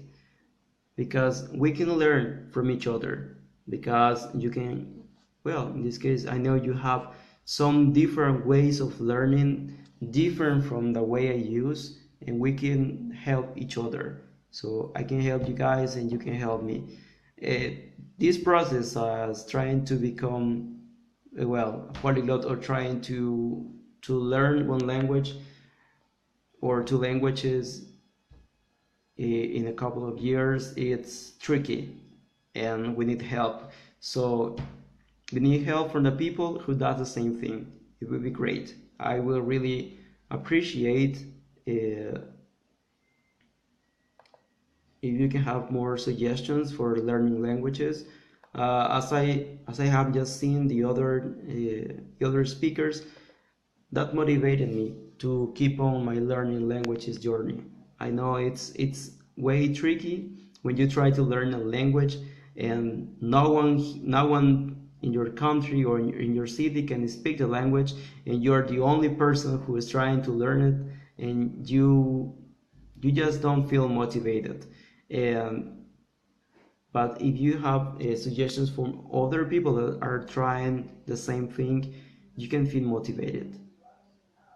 A: because we can learn from each other. Because you can, well, in this case, I know you have some different ways of learning, different from the way I use, and we can help each other. So I can help you guys and you can help me. uh, this process as trying to become, well, a polyglot, or trying to learn one language or two languages in a couple of years, it's tricky, and we need help. So we need help from the people who does the same thing. It would be great. I will really appreciate uh, if you can have more suggestions for learning languages. As I have just seen the other speakers, that motivated me to keep on my learning languages journey. I know it's way tricky when you try to learn a language and no one in your country or in your city can speak the language, and you're the only person who is trying to learn it, and you just don't feel motivated. And but if you have suggestions from other people that are trying the same thing, you can feel motivated.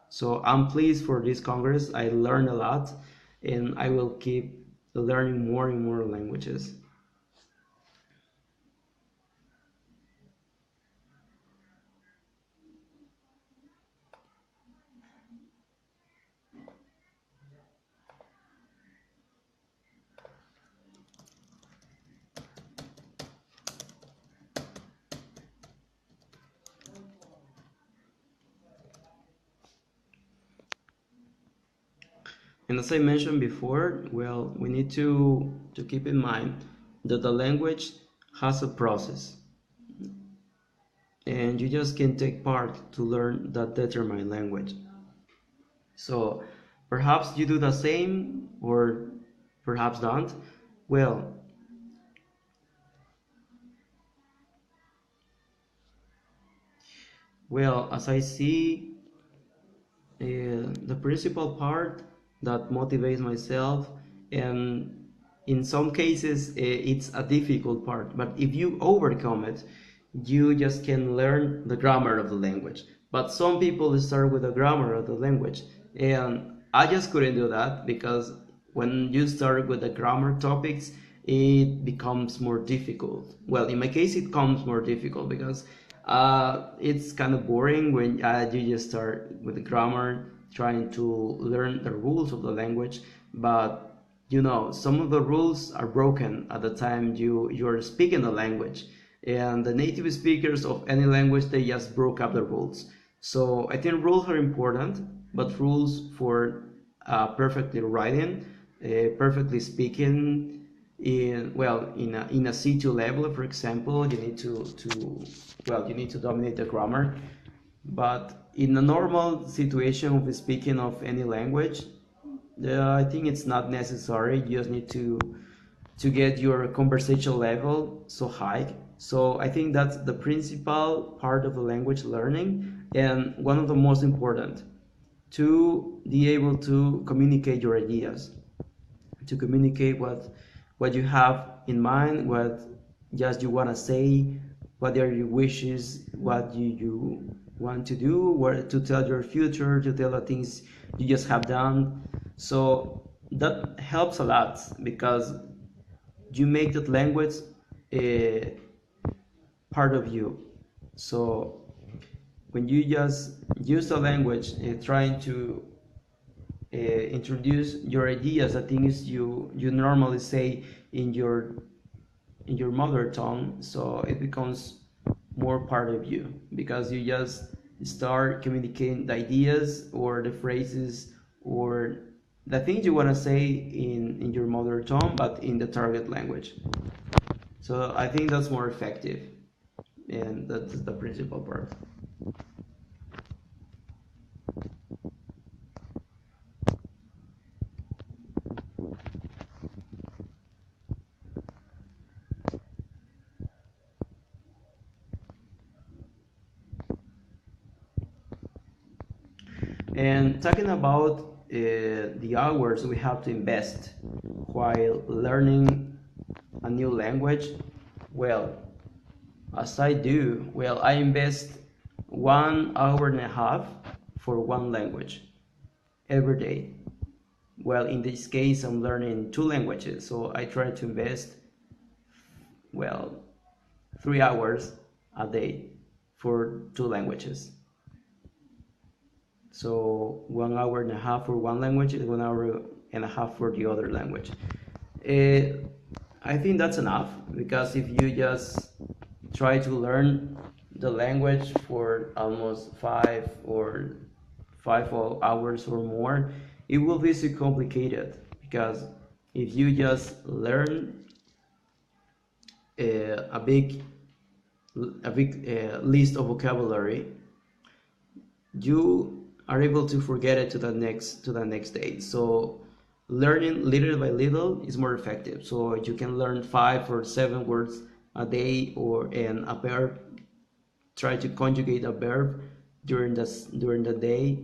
A: So I'm pleased for this Congress. I learned a lot, and I will keep learning more and more languages. And as I mentioned before, well, we need to keep in mind that the language has a process, and you just can take part to learn that determined language. So perhaps you do the same, or perhaps don't. Well, as I see, the principal part that motivates myself, and in some cases it's a difficult part, but if you overcome it, you just can learn the grammar of the language. But some people start with the grammar of the language, and I just couldn't do that, because when you start with the grammar topics, it becomes more difficult. Well, in my case, it becomes more difficult because it's kind of boring when you just start with the grammar, trying to learn the rules of the language. But some of the rules are broken at the time you're speaking the language, and the native speakers of any language, they just broke up the rules. So I think rules are important, but rules for perfectly writing, perfectly speaking, in a C2 level, for example, you need to dominate the grammar. But in a normal situation of speaking of any language, I think it's not necessary. You just need to get your conversational level so high. So I think that's the principal part of the language learning, and one of the most important, to be able to communicate your ideas, to communicate what you have in mind, what just you want to say, what are your wishes, what you want to do, what to tell your future, to tell the things you just have done. So that helps a lot, because you make that language a part of you. So when you just use the language, trying to introduce your ideas, the things you normally say in your mother tongue, so it becomes more part of you, because you just start communicating the ideas or the phrases or the things you want to say in your mother tongue, but in the target language. So I think that's more effective, and that's the principal part. And talking about the hours we have to invest while learning a new language, well, as I do, well, I invest 1 hour and a half for one language every day. Well, in this case, I'm learning two languages, so I try to invest, well, 3 hours a day for two languages. So 1 hour and a half for one language is 1 hour and a half for the other language. Uh, I think that's enough, because if you just try to learn the language for almost 5 hours or more, it will be so complicated, because if you just learn a big list of vocabulary, you are able to forget it to the next day. So learning little by little is more effective. So you can learn 5 or 7 words a day, or and a verb. Try to conjugate a verb during the day,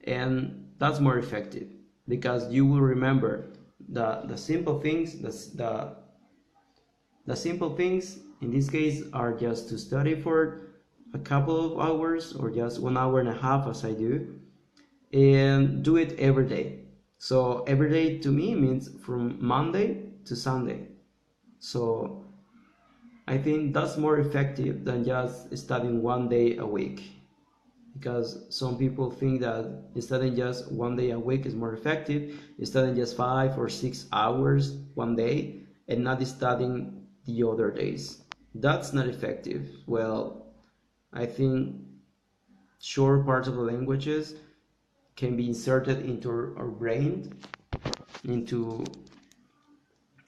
A: and that's more effective, because you will remember the simple things. The simple things in this case are just to study for a couple of hours, or just 1 hour and a half, as I do, and do it every day. So every day to me means from Monday to Sunday. So I think that's more effective than just studying 1 day a week, because some people think that studying just 1 day a week is more effective, studying just 5 or 6 hours one day and not studying the other days. That's not effective. Well, I think short parts of the languages can be inserted into our brain, into,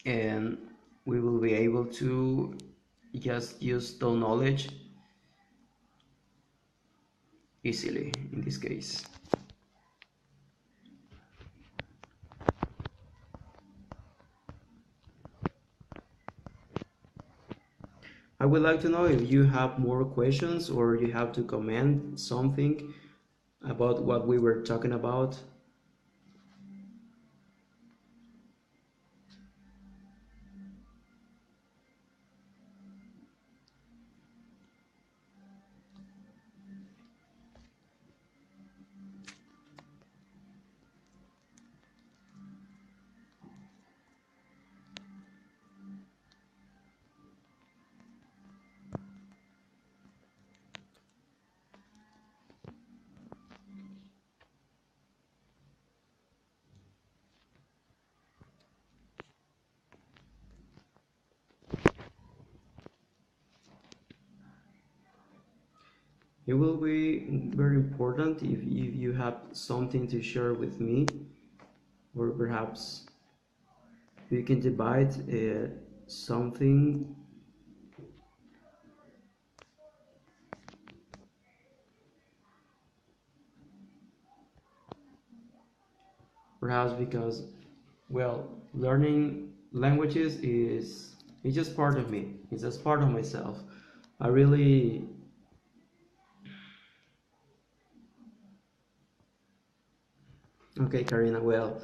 A: and we will be able to just use the knowledge easily in this case. I would like to know if you have more questions or you have to comment something about what we were talking about. It will be very important if you have something to share with me, or perhaps we can divide something, perhaps because, well, learning languages is it's just part of me. It's just part of myself. I really Okay, Karina. Well,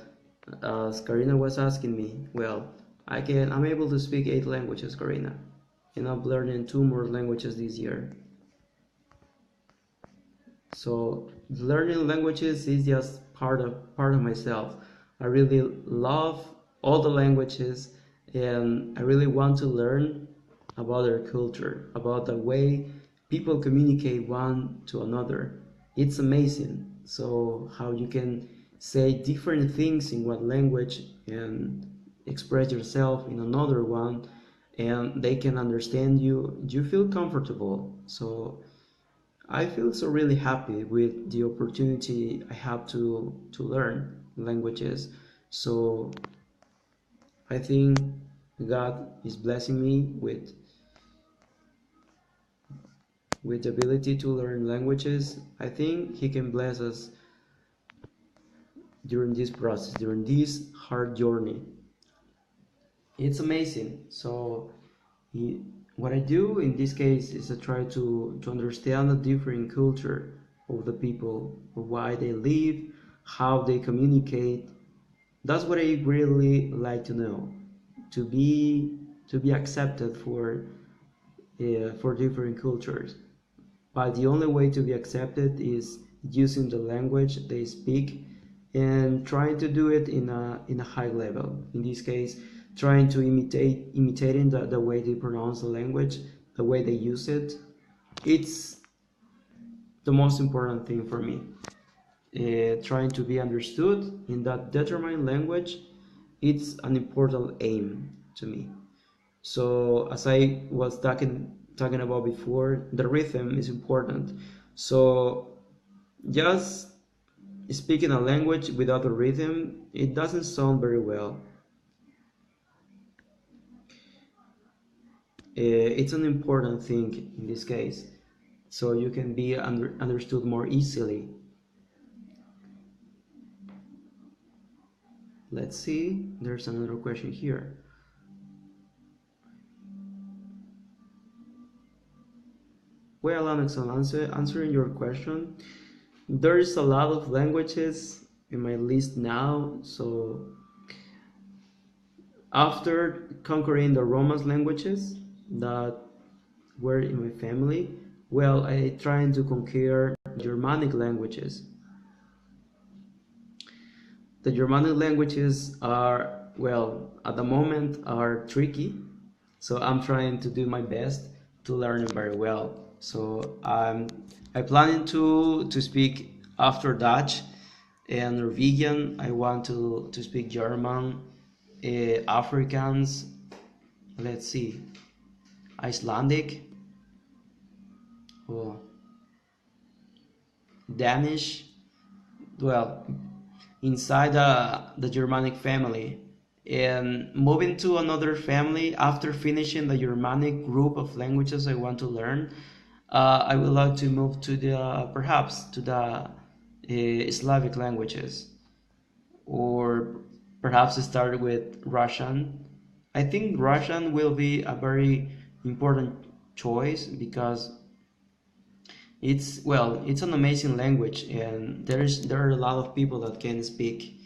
A: as Karina was asking me, well, I'm able to speak 8 languages, Karina, and I'm learning 2 more languages this year. So learning languages is just part of myself. I really love all the languages, and I really want to learn about their culture, about the way people communicate one to another. It's amazing. So how you can say different things in one language and express yourself in another one, and they can understand you. You feel comfortable. So I feel so really happy with the opportunity I have to learn languages. So I think God is blessing me with the ability to learn languages. I think He can bless us during this process, during this hard journey. It's amazing. So he, what I do in this case is I try to understand the different culture of the people, why they live, how they communicate. That's what I really like to know, to be accepted for different cultures. But the only way to be accepted is using the language they speak and trying to do it in a high level. In this case, trying to imitating the way they pronounce the language, the way they use it. It's the most important thing for me. Trying to be understood in that determined language, it's an important aim to me. So as I was talking about before, the rhythm is important. So just speaking a language without a rhythm, it doesn't sound very well. It's an important thing in this case, so you can be understood more easily. Let's see, there's another question here. Well, Alex, answering your question, there's a lot of languages in my list now. So after conquering the Romance languages that were in my family, well, I trying to conquer Germanic languages. The Germanic languages are, well, at the moment are tricky, so I'm trying to do my best to learn it very well. So I'm planning to speak after Dutch and Norwegian. I want to speak German, Afrikaans. Let's see, Icelandic, oh, Danish. well, inside the Germanic family, and moving to another family after finishing the Germanic group of languages I want to learn. I would like to move to the perhaps to the Slavic languages, or perhaps start with Russian. I think Russian will be a very important choice because it's an amazing language, and there are a lot of people that can speak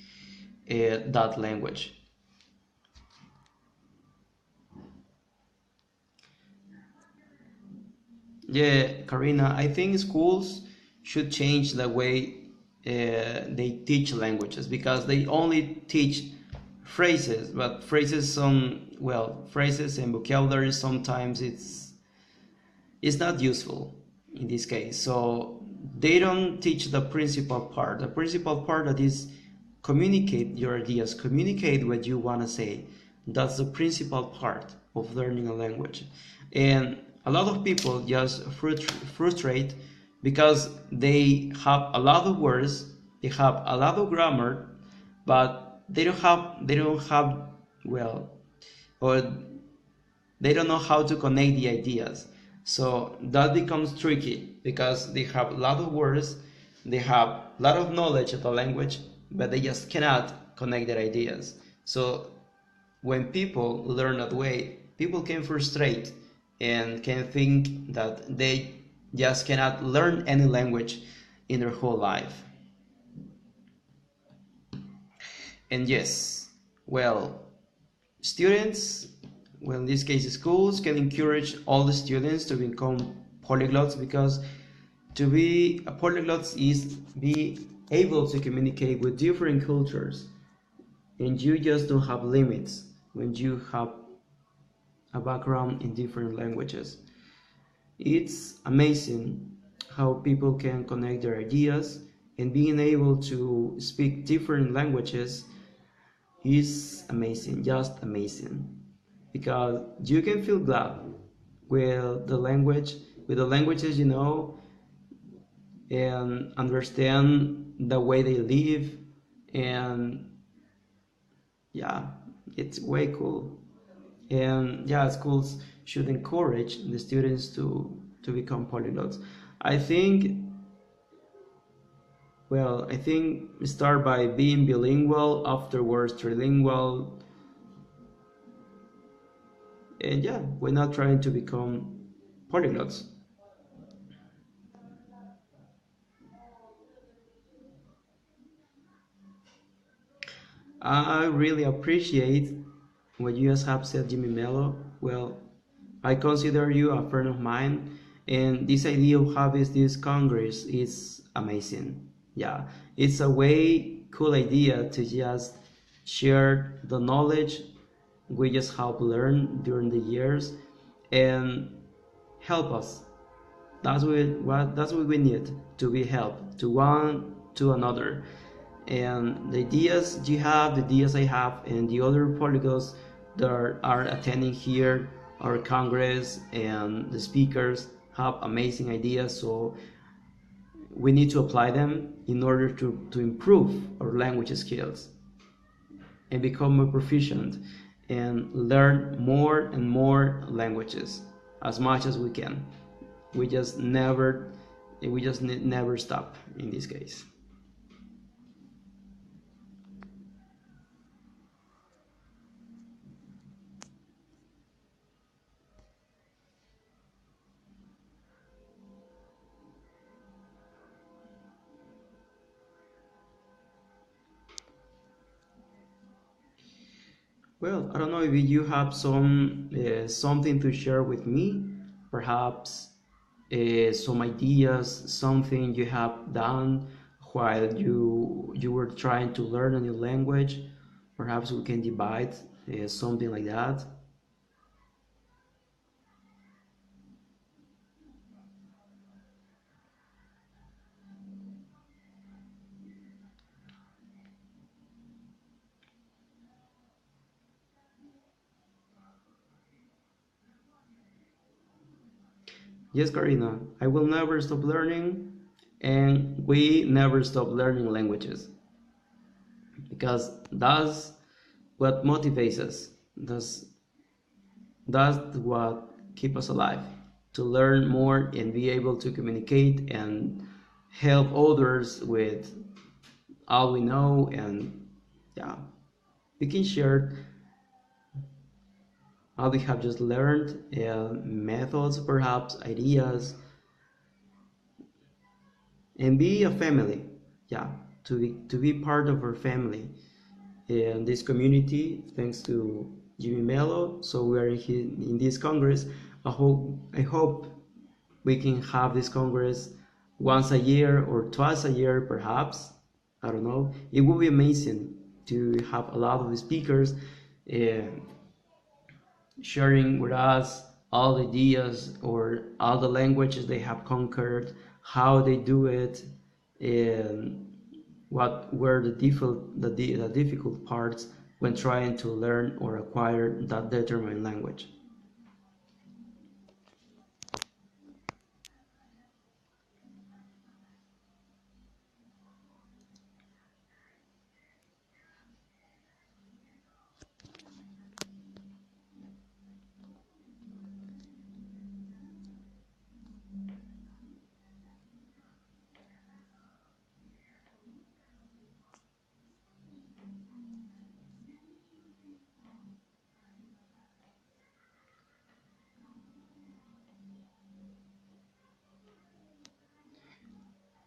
A: that language. Yeah, Karina, I think schools should change the way they teach languages because they only teach phrases, but phrases and vocabulary sometimes it's not useful in this case. So they don't teach the principal part. The principal part that is communicate your ideas, communicate what you want to say. That's the principal part of learning a language. And a lot of people just frustrate because they have a lot of words, they have a lot of grammar, but they don't have well or they don't know how to connect the ideas. So that becomes tricky because they have a lot of words, they have a lot of knowledge of the language, but they just cannot connect their ideas. So when people learn that way, people can frustrate and can think that they just cannot learn any language in their whole life. And yes, well, students, well, in this case, schools can encourage all the students to become polyglots because to be a polyglot is be able to communicate with different cultures, and you just don't have limits when you have a background in different languages. It's amazing how people can connect their ideas, and being able to speak different languages is amazing, just amazing, because you can feel glad with the language, with the languages you know, and understand the way they live, and yeah, it's way cool. And yeah, schools should encourage the students to become polyglots. I think, I think start by being bilingual, afterwards trilingual, and yeah, we're not trying to become polyglots. I really appreciate what you guys have said, Jimmy Mello. Well, I consider you a friend of mine, and this idea of having this Congress is amazing. Yeah, it's a way cool idea to just share the knowledge we just have learned during the years and help us. That's what we need, to be helped to one to another. And the ideas you have, the ideas I have, and the other polygons that are attending here, our congress, and the speakers have amazing ideas. So we need to apply them in order to improve our language skills and become more proficient and learn more and more languages as much as we can. We just never never stop in this case. Well, I don't know if you have something to share with me, perhaps some ideas, something you have done while you were trying to learn a new language. Perhaps we can divide something like that. Yes, Karina, I will never stop learning. and we never stop learning languages because that's what motivates us. That's what keeps us alive, to learn more and be able to communicate and help others with all we know. And yeah, we can share how we have just learned, methods, perhaps ideas, and be a family. Yeah, to be part of our family in this community, thanks to Jimmy Mello. So we are in this Congress. I hope we can have this Congress once a year or twice a year, perhaps. I don't know. It would be amazing to have a lot of the speakers uh, sharing with us all the ideas or all the languages they have conquered, how they do it, and what were the difficult parts when trying to learn or acquire that determined language.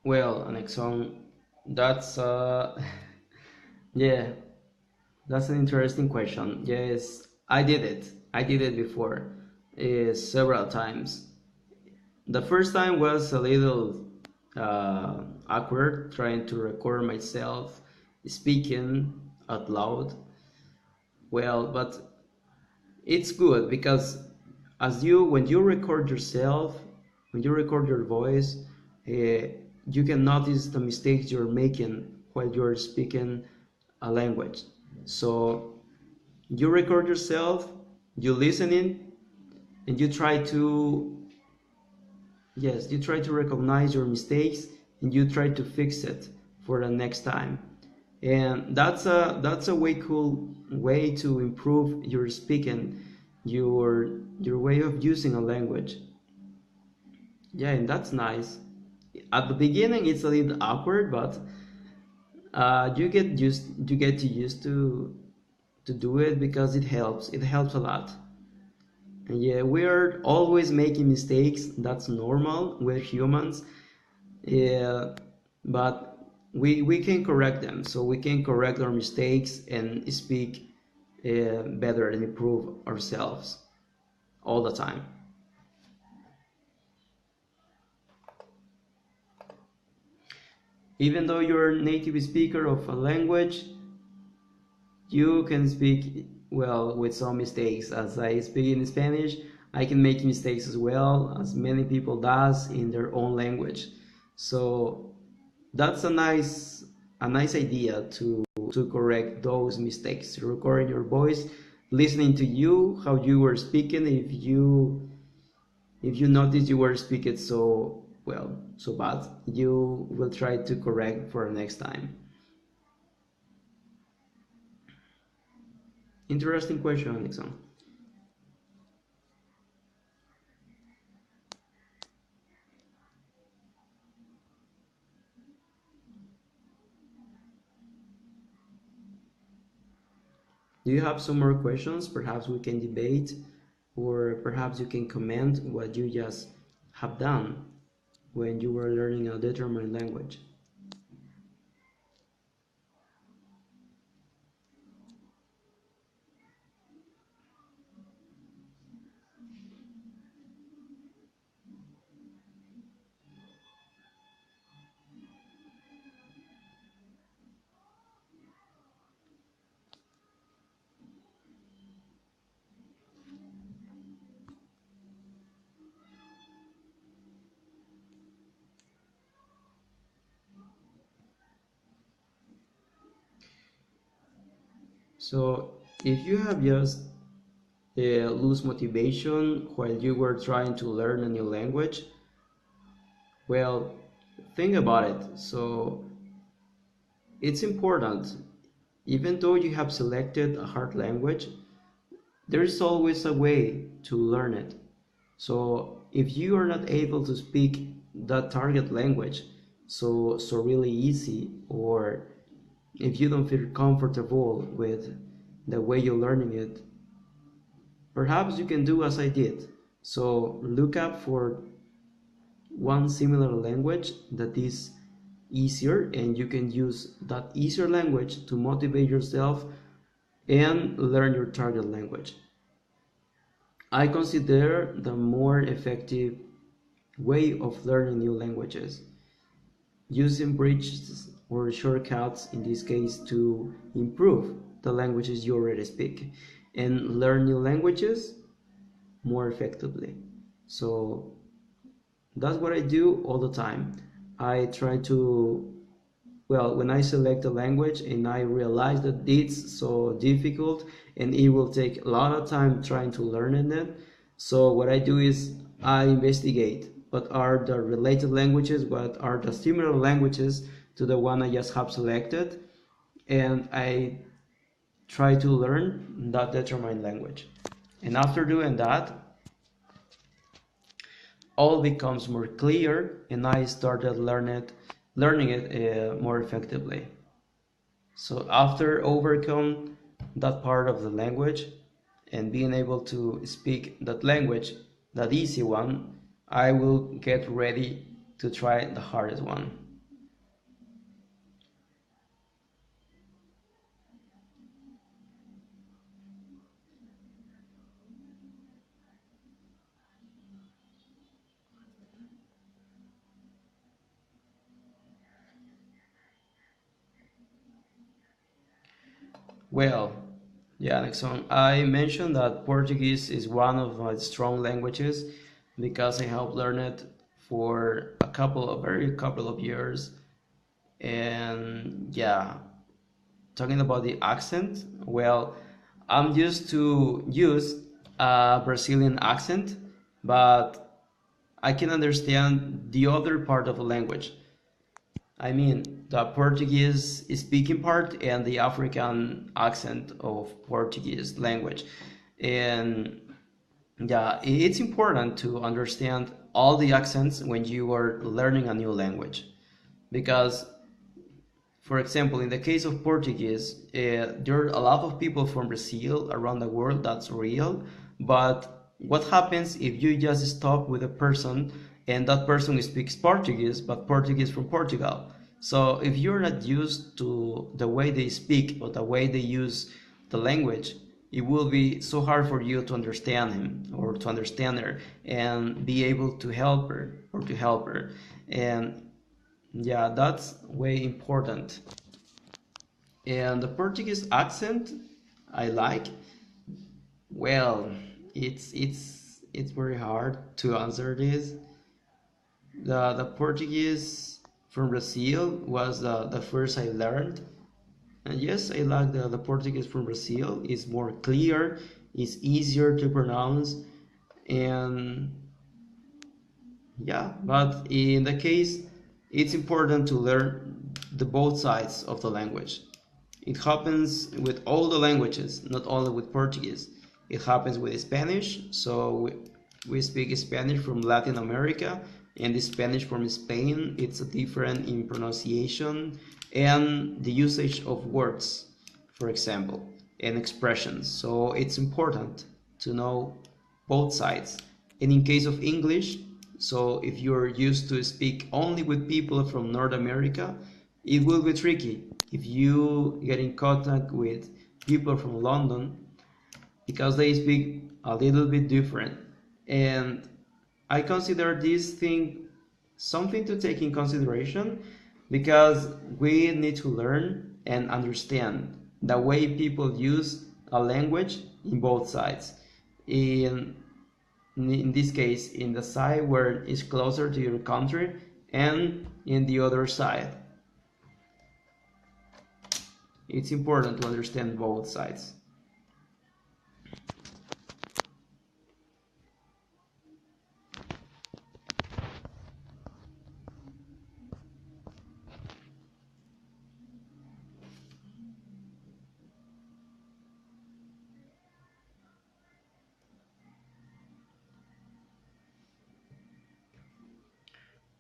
A: Well, Anexon, that's yeah, that's an interesting question. Yes, I did it. I did it before, several times. The first time was a little awkward trying to record myself speaking out loud. Well, but it's good because when you record yourself, when you record your voice, you can notice the mistakes you're making while you're speaking a language. So you record yourself, you listen in, and you try to, yes, you try to recognize your mistakes and you try to fix it for the next time. And that's a way cool way to improve your speaking, your way of using a language. Yeah, and that's nice. At the beginning it's a little awkward, but you get to used to do it because it helps a lot. And yeah, we are always making mistakes. That's normal. We're humans. Yeah, but we can correct them. So we can correct our mistakes and speak better and improve ourselves all the time. Even though you're a native speaker of a language, you can speak well with some mistakes. As I speak in Spanish, I can make mistakes as well, as many people does in their own language. So that's a nice idea to correct those mistakes, recording your voice, listening to you how you were speaking. If you notice you were speaking so bad, you will try to correct for next time. Interesting question, Nixon. Do you have some more questions? Perhaps we can debate, or perhaps you can comment what you just have done when you were learning a determined language. So if you have just lose motivation while you were trying to learn a new language, well, Think about it. So it's important. Even though you have selected a hard language, there's always a way to learn it. So if you are not able to speak that target language so really easy, or if you don't feel comfortable with the way you're learning it, perhaps you can do as I did. So look up for one similar language that is easier, and you can use that easier language to motivate yourself and learn your target language. I consider the more effective way of learning new languages using bridges or shortcuts, in this case, to improve the languages you already speak and learn new languages more effectively. So that's what I do all the time. I try to, well, when I select a language and I realize that it's so difficult and it will take a lot of time trying to learn it, so what I do is I investigate what are the related languages, what are the similar languages to the one I just have selected, and I try to learn that determined language. And after doing that, all becomes more clear, and I started learning it more effectively. So after overcome that part of the language and being able to speak that language, that easy one, I will get ready to try the hardest one. Well, yeah, Nixon, I mentioned that Portuguese is one of my strong languages because I have learned it for very couple of years. And yeah, talking about the accent, well, I'm used to use a Brazilian accent, but I can understand the other part of the language. I mean, the Portuguese speaking part and the African accent of Portuguese language. And yeah, it's important to understand all the accents when you are learning a new language because, for example, in the case of Portuguese, there are a lot of people from Brazil around the world, that's real. But what happens if you just stop with a person and that person speaks Portuguese, but Portuguese from Portugal? So if you're not used to the way they speak or the way they use the language, it will be so hard for you to understand him or to understand her and be able to help her or to help her. And yeah, that's way important. And the Portuguese accent I like. Well, it's very hard to answer this. The Portuguese from Brazil was the first I learned. And yes, I like the Portuguese from Brazil. It's more clear, it's easier to pronounce, and yeah, but in the case, it's important to learn the both sides of the language. It happens with all the languages, not only with Portuguese. It happens with Spanish, so we speak Spanish from Latin America, and the Spanish from Spain, it's different in pronunciation and the usage of words, for example, and expressions. So it's important to know both sides. And in case of English, so if you're used to speak only with people from North America, it will be tricky if you get in contact with people from London because they speak a little bit different. And I consider this thing something to take in consideration because we need to learn and understand the way people use a language in both sides. In in this case, in the side where it's closer to your country and in the other side. It's important to understand both sides.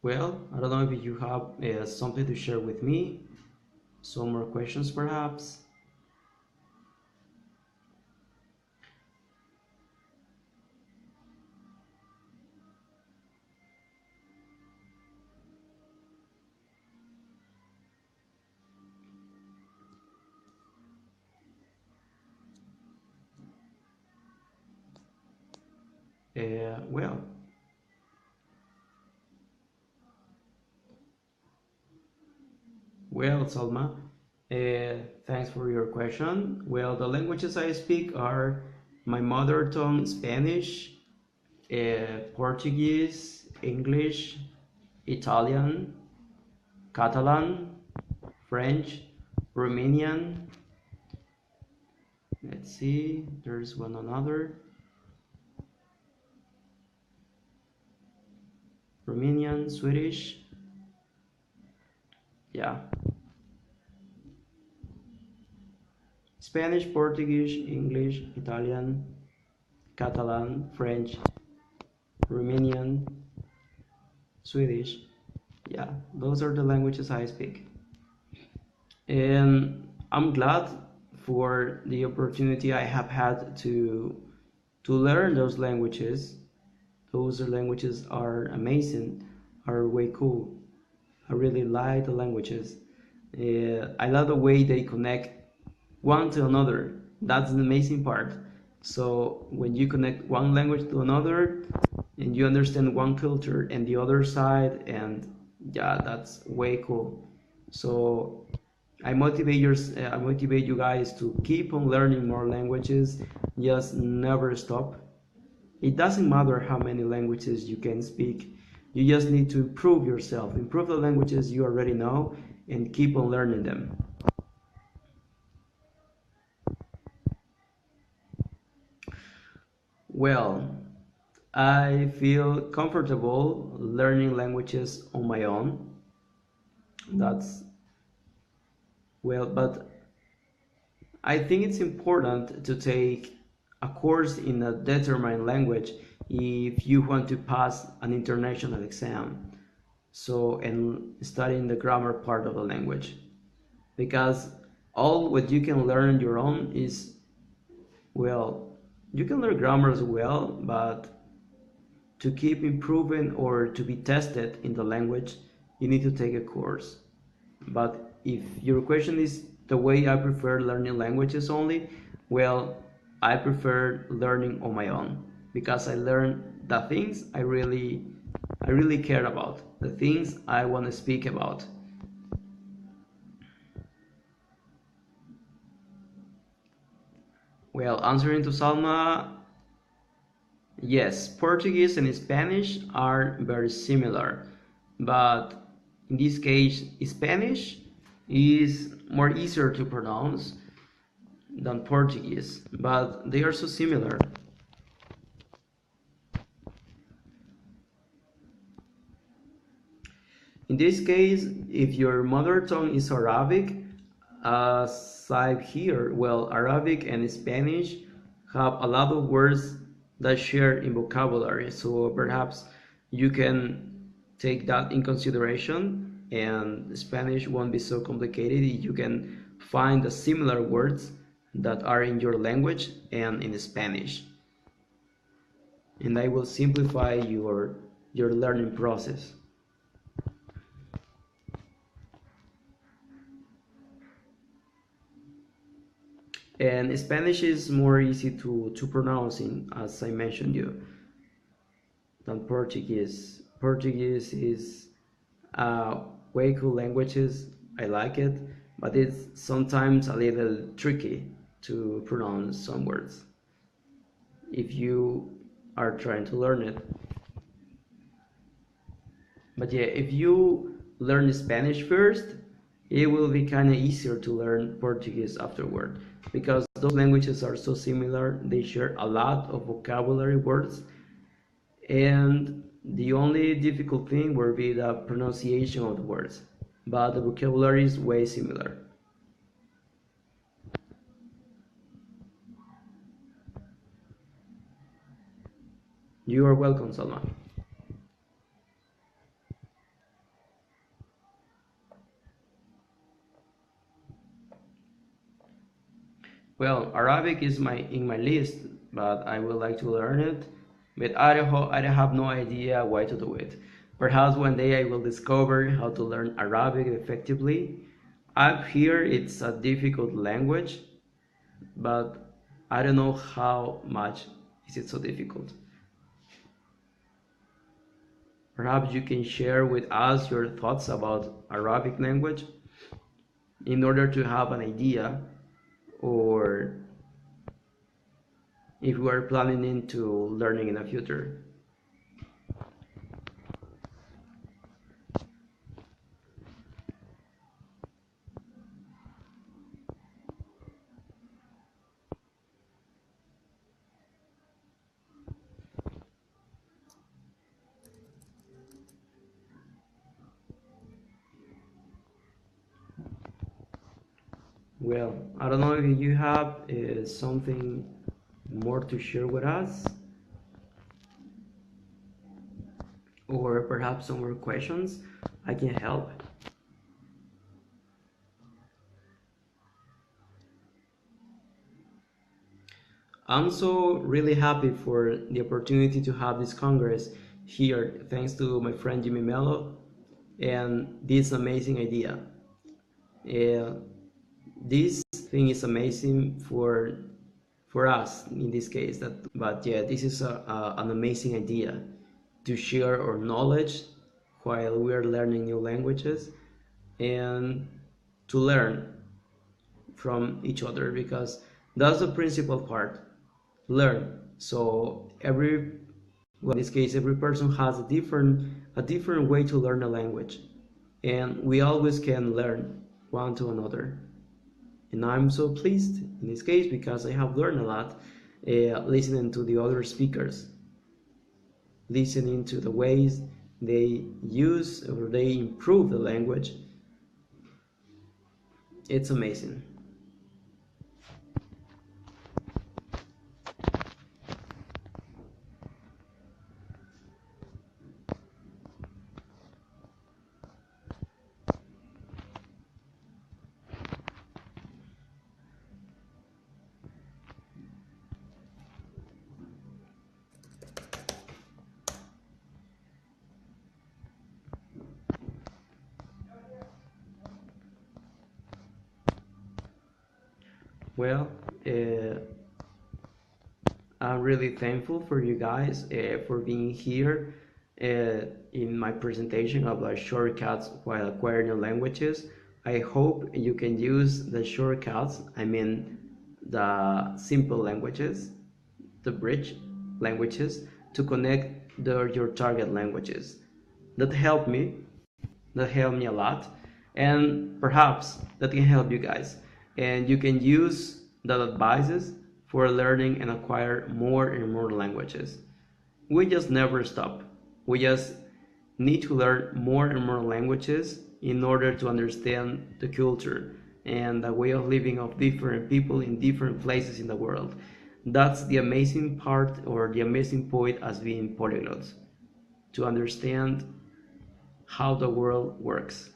A: Well, I don't know if you have something to share with me, some more questions perhaps. Uh, well, well, Salma, thanks for your question. Well, the languages I speak are my mother tongue, Spanish, Portuguese, English, Italian, Catalan, French, Romanian. Let's see, there's one another. Romanian, Swedish. Yeah. Spanish, Portuguese, English, Italian, Catalan, French, Romanian, Swedish. Yeah, those are the languages I speak. And I'm glad for the opportunity I have had to learn those languages. Those languages are amazing, are way cool. I really like the languages. I love the way they connect one to another. That's the amazing part. So when you connect one language to another and you understand one culture and the other side, and yeah, that's way cool. So I motivate you guys to keep on learning more languages. Just never stop. It doesn't matter how many languages you can speak. You just need to improve yourself, improve the languages you already know, and keep on learning them. Well, I feel comfortable learning languages on my own. That's well, but I think it's important to take a course in a determined language if you want to pass an international exam. So, and studying the grammar part of the language. Because all what you can learn your own is, well, you can learn grammar as well, but to keep improving or to be tested in the language, you need to take a course. But if your question is the way I prefer learning languages only, well, I prefer learning on my own because I learn the things I really care about, the things I want to speak about. Well, answering to Salma, yes, Portuguese and Spanish are very similar, but in this case, Spanish is more easier to pronounce than Portuguese, but they are so similar. In this case, if your mother tongue is Arabic, as I hear, well, Arabic and Spanish have a lot of words that share in vocabulary, so perhaps you can take that in consideration, and Spanish won't be so complicated if you can find the similar words that are in your language and in Spanish, and I will simplify your learning process. And Spanish is more easy to pronounce in, as I mentioned you, than Portuguese. Portuguese is way cool languages. I like it, but it's sometimes a little tricky to pronounce some words if you are trying to learn it. But yeah, if you learn Spanish first, it will be kind of easier to learn Portuguese afterward because those languages are so similar. They share a lot of vocabulary words, and the only difficult thing will be the pronunciation of the words, but the vocabulary is way similar. You are welcome, Salman. Well, Arabic is in my list, but I would like to learn it. But I don't have no idea why to do it. Perhaps one day I will discover how to learn Arabic effectively. Up here, it's a difficult language, but I don't know how much is it so difficult. Perhaps you can share with us your thoughts about Arabic language in order to have an idea, or if we are planning into learning in the future. Well, I don't know if you have something more to share with us, or perhaps some more questions. I can help. I'm so really happy for the opportunity to have this Congress here, thanks to my friend Jimmy Mello and this amazing idea. Uh, this thing is amazing for us in this case. But yeah, this is an amazing idea to share our knowledge while we are learning new languages and to learn from each other, because that's the principal part. Learn. So well, in this case, every person has a different way to learn a language, and we always can learn one to another. And I'm so pleased in this case because I have learned a lot listening to the other speakers, listening to the ways they use or they improve the language. It's amazing. Well, uh, I'm really thankful for you guys for being here in my presentation about shortcuts while acquiring new languages. I hope you can use the shortcuts, I mean the simple languages, the bridge languages, to connect your target languages. That helped me that helped me a lot, and perhaps that can help you guys, and you can use that advices for learning and acquire more and more languages. We just never stop. We just need to learn more and more languages in order to understand the culture and the way of living of different people in different places in the world. That's the amazing part, or the amazing point as being polyglots, to understand how the world works.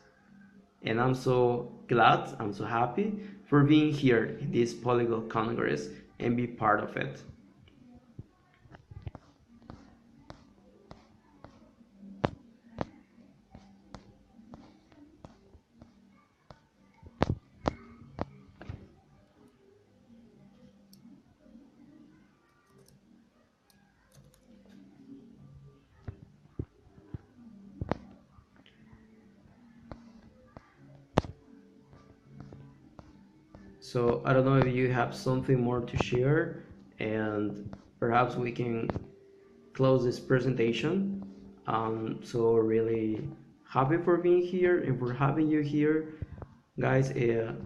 A: And I'm so glad, I'm so happy for being here in this Polyglot Congress and be part of it. So I don't know if you have something more to share, and perhaps we can close this presentation. So really happy for being here and for having you here, guys,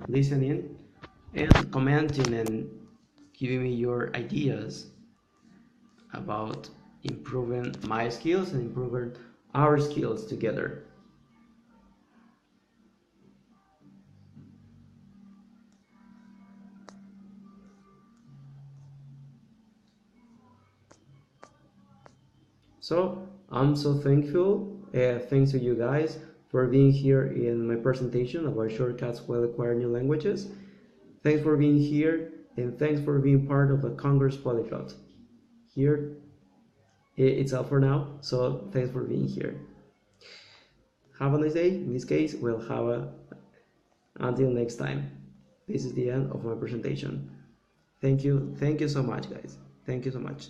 A: listening and commenting and giving me your ideas about improving my skills and improving our skills together. So I'm so thankful. Thanks to you guys for being here in my presentation about shortcuts while acquiring new languages. Thanks for being here, and thanks for being part of the Congress Polyglot. Here, it's all for now, so thanks for being here. Have a nice day. In this case, we'll have a until next time. This is the end of my presentation. Thank you so much, guys. Thank you so much.